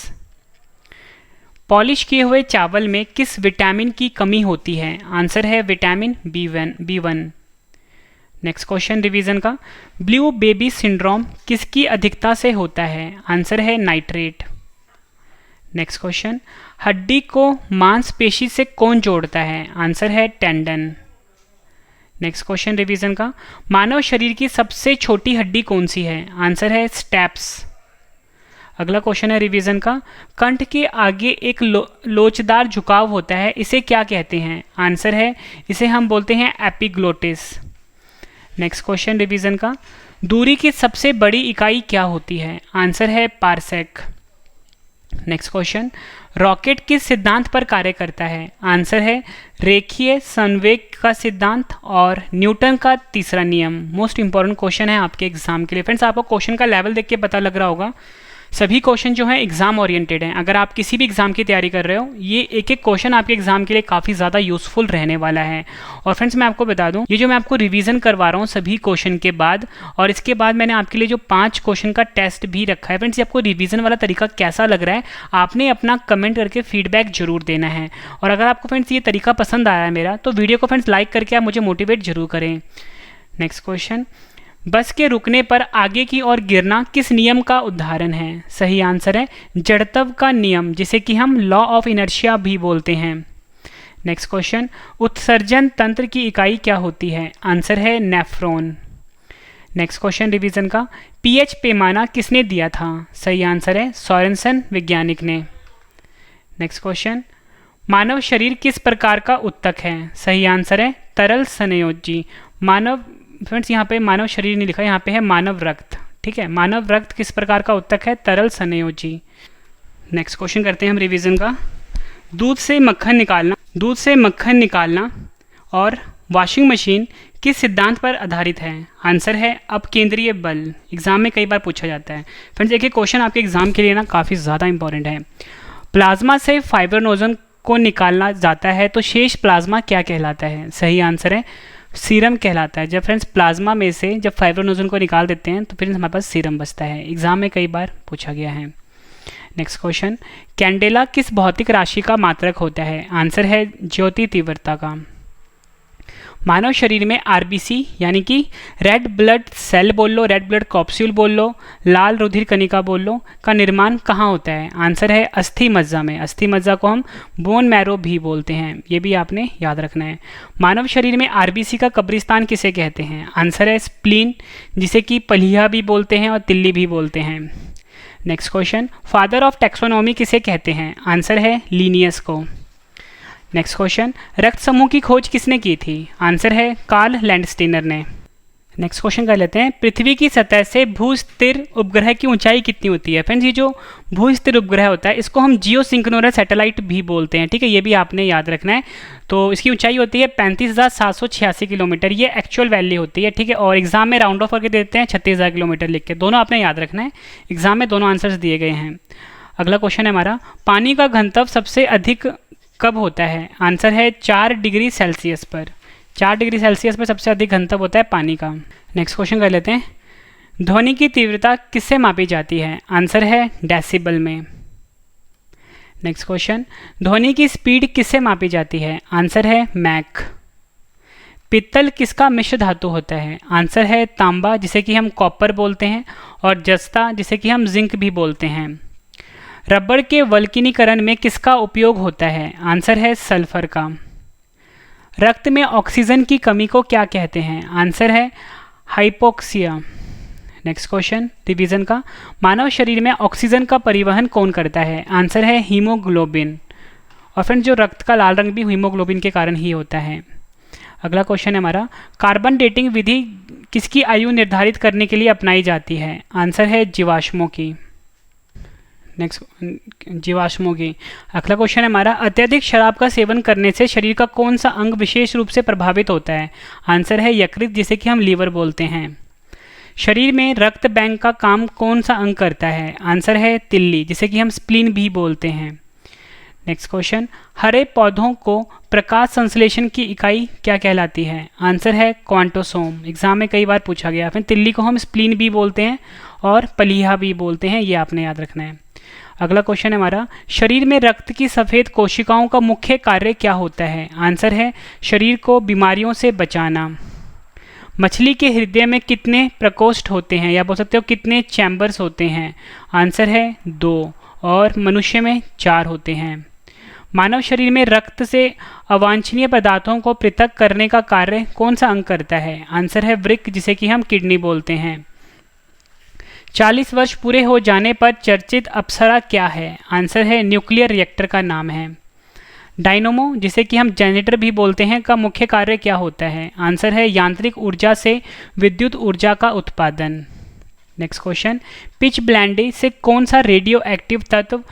पॉलिश किए हुए चावल में किस विटामिन की कमी होती है, आंसर है vitamin B1। Next question revision का, ब्लू बेबी सिंड्रोम किसकी अधिकता से होता है, आंसर है नाइट्रेट। नेक्स्ट क्वेश्चन, हड्डी को मांसपेशी से कौन जोड़ता है, आंसर है टेंडन। नेक्स्ट क्वेश्चन रिवीजन का, मानव शरीर की सबसे छोटी हड्डी कौन सी है, आंसर है स्टेप्स। अगला क्वेश्चन है रिवीजन का, कंठ के आगे एक लोचदार झुकाव होता है, इसे क्या कहते हैं, आंसर है इसे हम बोलते हैं एपिग्लोटिस। नेक्स्ट क्वेश्चन रिवीजन का, दूरी की सबसे बड़ी इकाई क्या होती है, आंसर है पारसेक। नेक्स्ट क्वेश्चन, रॉकेट किस सिद्धांत पर कार्य करता है, आंसर है रेखीय संवेग का सिद्धांत और न्यूटन का तीसरा नियम। मोस्ट इंपॉर्टेंट क्वेश्चन है आपके एग्जाम के लिए। फ्रेंड्स आपको क्वेश्चन का लेवल देख के पता लग रहा होगा, सभी क्वेश्चन जो हैं एग्जाम ओरिएंटेड हैं। अगर आप किसी भी एग्जाम की तैयारी कर रहे हो, ये एक एक क्वेश्चन आपके एग्जाम के लिए काफ़ी ज़्यादा यूजफुल रहने वाला है। और फ्रेंड्स मैं आपको बता दूं, ये जो मैं आपको रिवीजन करवा रहा हूँ सभी क्वेश्चन के बाद, और इसके बाद मैंने आपके लिए जो 5 क्वेश्चन का टेस्ट भी रखा है। फ्रेंड्स ये आपको रिवीजन वाला तरीका कैसा लग रहा है, आपने अपना कमेंट करके फीडबैक जरूर देना है। और अगर आपको फ्रेंड्स ये तरीका पसंद आया है मेरा, तो वीडियो को फ्रेंड्स लाइक करके आप मुझे मोटिवेट जरूर करें। नेक्स्ट क्वेश्चन, बस के रुकने पर आगे की ओर गिरना किस नियम का उदाहरण है, सही आंसर है जड़त्व का नियम, जिसे कि हम लॉ ऑफ इनर्शिया भी बोलते हैं। नेक्स्ट क्वेश्चन, उत्सर्जन तंत्र की इकाई क्या होती है, आंसर है नेफ्रॉन। नेक्स्ट क्वेश्चन रिवीजन का, पीएच पैमाना किसने दिया था, सही आंसर है सोरेनसन वैज्ञानिक ने। नेक्स्ट क्वेश्चन, मानव शरीर किस प्रकार का उत्तक है? सही आंसर है तरल संयोजी। मानव, फ्रेंड्स यहाँ पे मानव शरीर नहीं लिखा, यहाँ पे है मानव रक्त। ठीक है, मानव रक्त किस प्रकार का उत्तक है? तरल संयोजी। नेक्स्ट क्वेश्चन करते हैं हम रिवीजन का। दूध से मक्खन निकालना और वॉशिंग मशीन किस सिद्धांत पर आधारित है? आंसर है अपकेंद्रीय बल। एग्जाम में कई बार पूछा जाता है। फ्रेंड्स एक क्वेश्चन आपके एग्जाम के लिए ना काफ़ी ज़्यादा इंपॉर्टेंट है। प्लाज्मा से फाइब्रोनोजन को निकालना जाता है तो शेष प्लाज्मा क्या कहलाता है? सही आंसर है सीरम कहलाता है। जब फ्रेंड्स प्लाज्मा में से जब फाइब्रोनोजन को निकाल देते हैं तो फिर हमारे पास सीरम बचता है। एग्जाम में कई बार पूछा गया है। नेक्स्ट क्वेश्चन, कैंडेला किस भौतिक राशि का मात्रक होता है? आंसर है ज्योति तीव्रता का। मानव शरीर में आरबीसी यानी कि रेड ब्लड सेल बोल लो, रेड ब्लड कॉप्स्यूल बोल लो, लाल रुधिर कणिका बोल लो, का निर्माण कहाँ होता है? आंसर है अस्थि मज्जा में। अस्थि मज्जा को हम बोन मैरो भी बोलते हैं, ये भी आपने याद रखना है। मानव शरीर में आरबीसी का कब्रिस्तान किसे कहते हैं? आंसर है स्प्लीन, जिसे कि पलिया भी बोलते हैं और तिल्ली भी बोलते हैं। Next question, father of taxonomy किसे कहते हैं? आंसर है लीनियस को। नेक्स्ट क्वेश्चन, रक्त समूह की खोज किसने की थी? आंसर है कार्ल लैंडस्टीनर ने। नेक्स्ट क्वेश्चन कर लेते हैं, पृथ्वी की सतह से भूस्थिर उपग्रह की ऊंचाई कितनी होती है? फ्रेंड्स ये जो भूस्थिर उपग्रह होता है इसको हम जियोसिंक्रोनस सैटेलाइट भी बोलते हैं। ठीक है, ये भी आपने याद रखना है। तो इसकी ऊंचाई होती है 35,786 किलोमीटर, ये एक्चुअल वैल्यू होती है। ठीक है, और एग्जाम में राउंड ऑफ करके देते हैं 36,000 किलोमीटर लिख के। दोनों आपने याद रखना है, एग्जाम में दोनों आंसर्स दिए गए हैं। अगला क्वेश्चन है हमारा, पानी का घनत्व सबसे अधिक कब होता है? आंसर है 4 डिग्री सेल्सियस पर। 4 डिग्री सेल्सियस पर सबसे अधिक घनत्व होता है पानी का। नेक्स्ट क्वेश्चन कर लेते हैं, ध्वनि की तीव्रता किससे मापी जाती है? आंसर है डेसिबल में। नेक्स्ट क्वेश्चन, ध्वनि की स्पीड किससे मापी जाती है? आंसर है मैक। पित्तल किसका मिश्र धातु होता है? आंसर है तांबा, जिसे कि हम कॉपर बोलते हैं, और जस्ता, जिसे कि हम जिंक भी बोलते हैं। रबड़ के वल्कनीकरण में किसका उपयोग होता है? आंसर है सल्फर का। रक्त में ऑक्सीजन की कमी को क्या कहते हैं? आंसर है हाइपोक्सिया। नेक्स्ट क्वेश्चन रिवीजन का, मानव शरीर में ऑक्सीजन का परिवहन कौन करता है? आंसर है हीमोग्लोबिन। और फ्रेंड्स जो रक्त का लाल रंग भी हीमोग्लोबिन के कारण ही होता है। अगला क्वेश्चन है हमारा, कार्बन डेटिंग विधि किसकी आयु निर्धारित करने के लिए अपनाई जाती है? आंसर है जीवाश्मों की। नेक्स्ट जीवाश्मों की। अगला क्वेश्चन है हमारा, अत्यधिक शराब का सेवन करने से शरीर का कौन सा अंग विशेष रूप से प्रभावित होता है? आंसर है यकृत, जिसे कि हम लीवर बोलते हैं। शरीर में रक्त बैंक का काम कौन सा अंग करता है? आंसर है तिल्ली, जिसे कि हम स्प्लीन भी बोलते हैं। नेक्स्ट क्वेश्चन, हरे पौधों को प्रकाश संश्लेषण की इकाई क्या कहलाती है? आंसर है क्वांटोसोम। एग्जाम में कई बार पूछा गया। फिर तिल्ली को हम स्प्लीन भी बोलते हैं और पलिया भी बोलते हैं, ये आपने याद रखना है। अगला क्वेश्चन है हमारा, शरीर में रक्त की सफ़ेद कोशिकाओं का मुख्य कार्य क्या होता है? आंसर है शरीर को बीमारियों से बचाना। मछली के हृदय में कितने प्रकोष्ठ होते हैं, या बोल सकते हो कितने चैम्बर्स होते हैं? आंसर है 2, और मनुष्य में 4 होते हैं। मानव शरीर में रक्त से अवांछनीय पदार्थों को पृथक करने का कार्य कौन सा अंग करता है? आंसर है वृक्क, जिसे कि हम किडनी बोलते हैं। 40 वर्ष पूरे हो जाने पर चर्चित अप्सरा क्या है? आंसर है न्यूक्लियर रिएक्टर का नाम है। डायनोमो, जिसे कि हम जनरेटर भी बोलते हैं, का मुख्य कार्य क्या होता है? आंसर है यांत्रिक ऊर्जा से विद्युत ऊर्जा का उत्पादन। नेक्स्ट क्वेश्चन, पिच ब्लैंडी से कौन सा रेडियो एक्टिव तत्व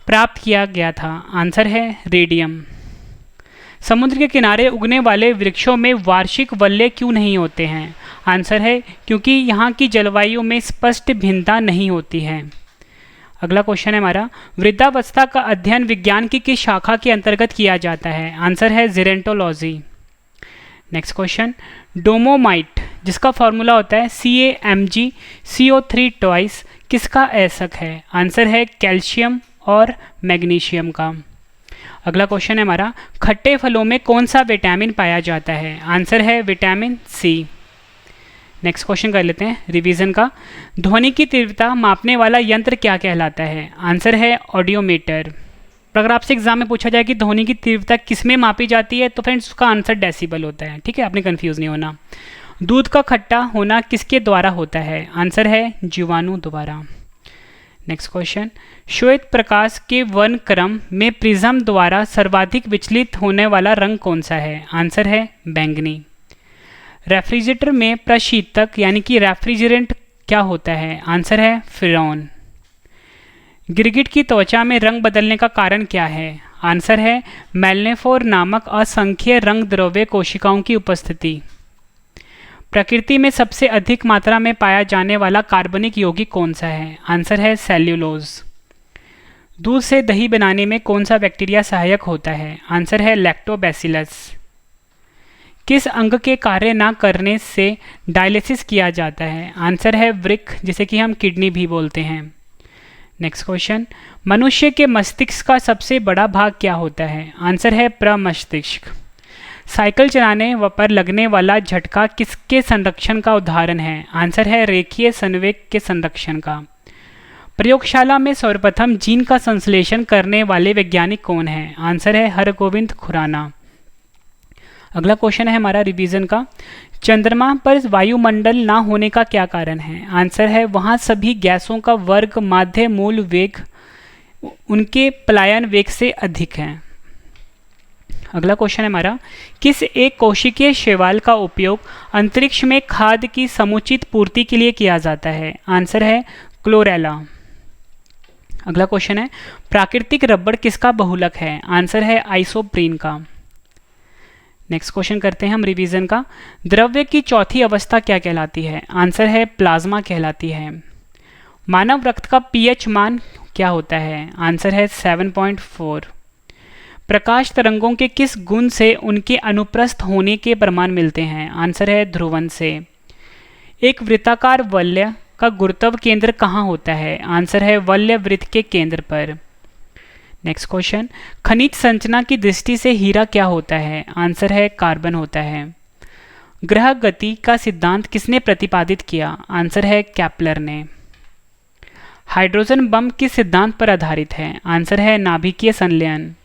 प्राप्त किया गया था? आंसर है रेडियम। समुद्र के किनारे उगने वाले वृक्षों में वार्षिक वल्ले क्यों नहीं होते हैं? आंसर है क्योंकि यहाँ की जलवायु में स्पष्ट भिन्नता नहीं होती है। अगला क्वेश्चन है हमारा, वृद्धावस्था का अध्ययन विज्ञान की किस शाखा के अंतर्गत किया जाता है? आंसर है जेरेंटोलॉजी। नेक्स्ट क्वेश्चन, डोमोमाइट, जिसका फॉर्मूला होता है CaMgCO3 ट्वाइस, किसका ऐसक है? आंसर है कैल्शियम और मैग्नीशियम का। अगला क्वेश्चन है हमारा, खट्टे फलों में कौन सा विटामिन पाया जाता है? आंसर है विटामिन सी। नेक्स्ट क्वेश्चन कर लेते हैं रिवीजन का, ध्वनि की तीव्रता मापने वाला यंत्र क्या कहलाता है? आंसर है ऑडियोमीटर। अगर आपसे एग्जाम में पूछा जाए कि ध्वनि की तीव्रता किस में मापी जाती है, तो फ्रेंड्स उसका आंसर डेसिबल होता है। ठीक है, आपने कंफ्यूज नहीं होना। दूध का खट्टा होना किसके द्वारा होता है? आंसर है जीवाणु द्वारा। नेक्स्ट क्वेश्चन, श्वेत प्रकाश के वर्णक्रम में प्रिज्म द्वारा सर्वाधिक विचलित होने वाला रंग कौन सा है? आंसर है बैंगनी। रेफ्रिजरेटर में प्रशीतक यानी कि रेफ्रिजरेंट क्या होता है? आंसर है फ्रेन। गिरगिट की त्वचा में रंग बदलने का कारण क्या है? आंसर है मेलनेफोर नामक असंख्य रंग द्रव्य कोशिकाओं की उपस्थिति। प्रकृति में सबसे अधिक मात्रा में पाया जाने वाला कार्बनिक यौगिक कौन सा है? आंसर है सेल्यूलोज। दूध से दही बनाने में कौन सा बैक्टीरिया सहायक होता है? आंसर है लैक्टोबैसिलस। किस अंग के कार्य न करने से डायलिसिस किया जाता है? आंसर है वृक्क, जिसे कि हम किडनी भी बोलते हैं। नेक्स्ट क्वेश्चन, मनुष्य के मस्तिष्क का सबसे बड़ा भाग क्या होता है? आंसर है प्रमस्तिष्क। साइकिल चलाने पर लगने वाला झटका किसके संरक्षण का उदाहरण है? आंसर है रेखीय संवेग के संरक्षण का। प्रयोगशाला में सर्वप्रथम जीन का संश्लेषण करने वाले वैज्ञानिक कौन है? आंसर है हरगोविंद खुराना। अगला क्वेश्चन है हमारा रिवीजन का, चंद्रमा पर वायुमंडल ना होने का क्या कारण है? आंसर है वहाँ सभी गैसों का वर्ग माध्य मूल वेग उनके पलायन वेग से अधिक है। अगला क्वेश्चन है हमारा, किस एक कोशिकीय शैवाल का उपयोग अंतरिक्ष में खाद्य की समुचित पूर्ति के लिए किया जाता है? आंसर है क्लोरेला। अगला क्वेश्चन है, प्राकृतिक रबड़ किसका बहुलक है? आंसर है आइसोप्रीन का। नेक्स्ट क्वेश्चन करते हैं हम रिवीजन का, द्रव्य की चौथी अवस्था क्या कहलाती है? आंसर है प्लाज्मा कहलाती है। मानव रक्त का पीएच मान क्या होता है? आंसर है 7.4। प्रकाश तरंगों के किस गुण से उनके अनुप्रस्थ होने के प्रमाण मिलते हैं? आंसर है ध्रुवन से। एक वृत्ताकार वलय का गुरुत्व केंद्र कहाँ होता है? आंसर है वलय वृत्त के केंद्र पर। नेक्स्ट क्वेश्चन, खनिज संरचना की दृष्टि से हीरा क्या होता है? आंसर है कार्बन होता है। ग्रह गति का सिद्धांत किसने प्रतिपादित किया? आंसर है केपलर ने। हाइड्रोजन बम किस सिद्धांत पर आधारित है? आंसर है नाभिकीय संलयन।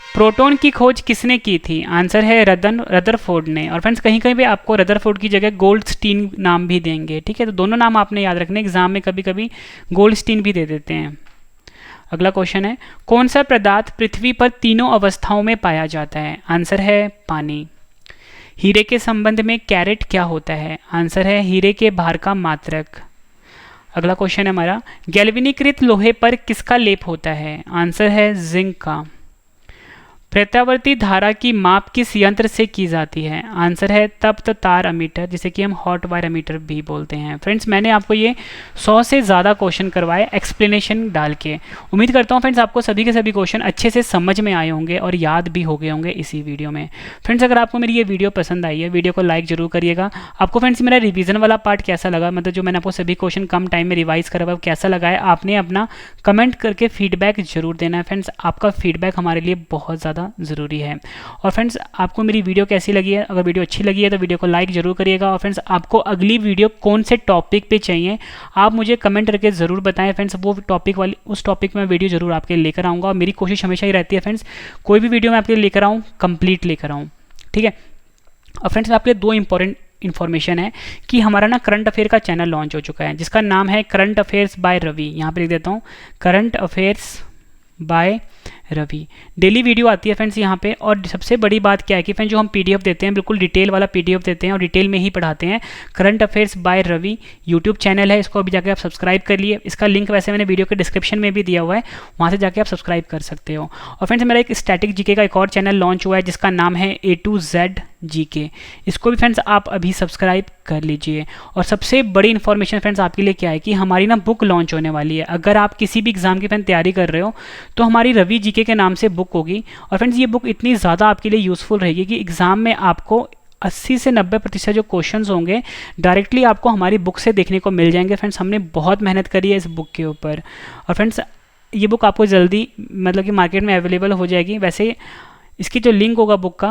प्रोटॉन की खोज किसने की थी? आंसर है रदरफोर्ड ने। और फ्रेंड्स कहीं कहीं पे आपको रदरफोर्ड की जगह गोल्डस्टीन नाम भी देंगे, ठीक है, तो दोनों नाम आपने याद रखने, एग्जाम में कभी कभी गोल्डस्टीन भी दे देते हैं। अगला क्वेश्चन है, कौन सा पदार्थ पृथ्वी पर तीनों अवस्थाओं में पाया जाता है? आंसर है पानी। हीरे के संबंध में कैरेट क्या होता है? आंसर है हीरे के भार का मात्रक। अगला क्वेश्चन है हमारा, गैल्वेनीकृत लोहे पर किसका लेप होता है? आंसर है जिंक का। प्रत्यावर्ती धारा की माप किस यंत्र से की जाती है? आंसर है तप्त तार अमीटर, जिसे कि हम हॉट वायर अमीटर भी बोलते हैं। फ्रेंड्स मैंने आपको ये 100 से ज़्यादा क्वेश्चन करवाए एक्सप्लेनेशन डाल के। उम्मीद करता हूँ फ्रेंड्स आपको सभी के सभी क्वेश्चन अच्छे से समझ में आए होंगे और याद भी हो गए होंगे इसी वीडियो में। फ्रेंड्स अगर आपको मेरी ये वीडियो पसंद आई है, वीडियो को लाइक जरूर करिएगा। आपको फ्रेंड्स मेरा रिवीजन वाला पार्ट कैसा लगा, मतलब जो मैंने आपको सभी क्वेश्चन कम टाइम में रिवाइज करा वो कैसा लगा है, आपने अपना कमेंट करके फीडबैक जरूर देना है। फ्रेंड्स आपका फीडबैक हमारे लिए बहुत ज़्यादा ज़रूरी है। और फ्रेंड्स आपको मेरी वीडियो कैसी लगी है, अगर वीडियो अच्छी लगी है तो वीडियो को लाइक जरूर करिएगा। और फ्रेंड्स आपको अगली वीडियो कौन से टॉपिक पे चाहिए आप मुझे कमेंट करके ज़रूर बताएं। फ्रेंड्स वो टॉपिक वाली उस टॉपिक में वीडियो जरूर आपके लेकर आऊँगा। और मेरी कोशिश हमेशा ही रहती है फ्रेंड्स कोई भी वीडियो मैं आपके लिए लेकर आऊँ कंप्लीट लेकर आऊँ, ठीक है। और फ्रेंड्स आपके लिए दो इंपॉर्टेंट इन्फॉर्मेशन है कि हमारा ना करंट अफेयर का चैनल लॉन्च हो चुका है जिसका नाम है करंट अफेयर्स बाय रवि। यहाँ पे लिख देता हूँ current affairs by Ravi. Daily video आती है फ्रेंड्स यहाँ पे। और सबसे बड़ी बात क्या है कि फ्रेंड्स जो हम पीडीएफ देते हैं बिल्कुल डिटेल वाला पीडीएफ देते हैं और डिटेल में ही पढ़ाते हैं। Current affairs by Ravi YouTube channel है, इसको अभी जाके आप सब्सक्राइब कर लिए। इसका लिंक वैसे मैंने वीडियो के डिस्क्रिप्शन में भी दिया हुआ है, वहाँ से जाके आप सब्सक्राइब कर सकते हो। और फ्रेंड्स मेरा एक स्टैटिक जीके का एक और चैनल लॉन्च हुआ है जिसका नाम है A to Z GK। इसको भी फ्रेंड्स आप अभी सब्सक्राइब कर लीजिए। और सबसे बड़ी इन्फॉर्मेशन फ्रेंड्स आपके लिए क्या है कि हमारी ना बुक लॉन्च होने वाली है। अगर आप किसी भी एग्जाम की फ्रेंड तैयारी कर रहे हो तो हमारी रवि जीके के नाम से बुक होगी। और फ्रेंड्स ये बुक इतनी ज़्यादा आपके लिए यूज़फुल रहेगी कि एग्जाम में आपको 80 से 90% जो क्वेश्चंस होंगे डायरेक्टली आपको हमारी बुक से देखने को मिल जाएंगे। फ्रेंड्स हमने बहुत मेहनत करी है इस बुक के ऊपर। और फ्रेंड्स ये बुक आपको जल्दी मतलब कि मार्केट में अवेलेबल हो जाएगी। वैसे इसकी जो लिंक होगा बुक का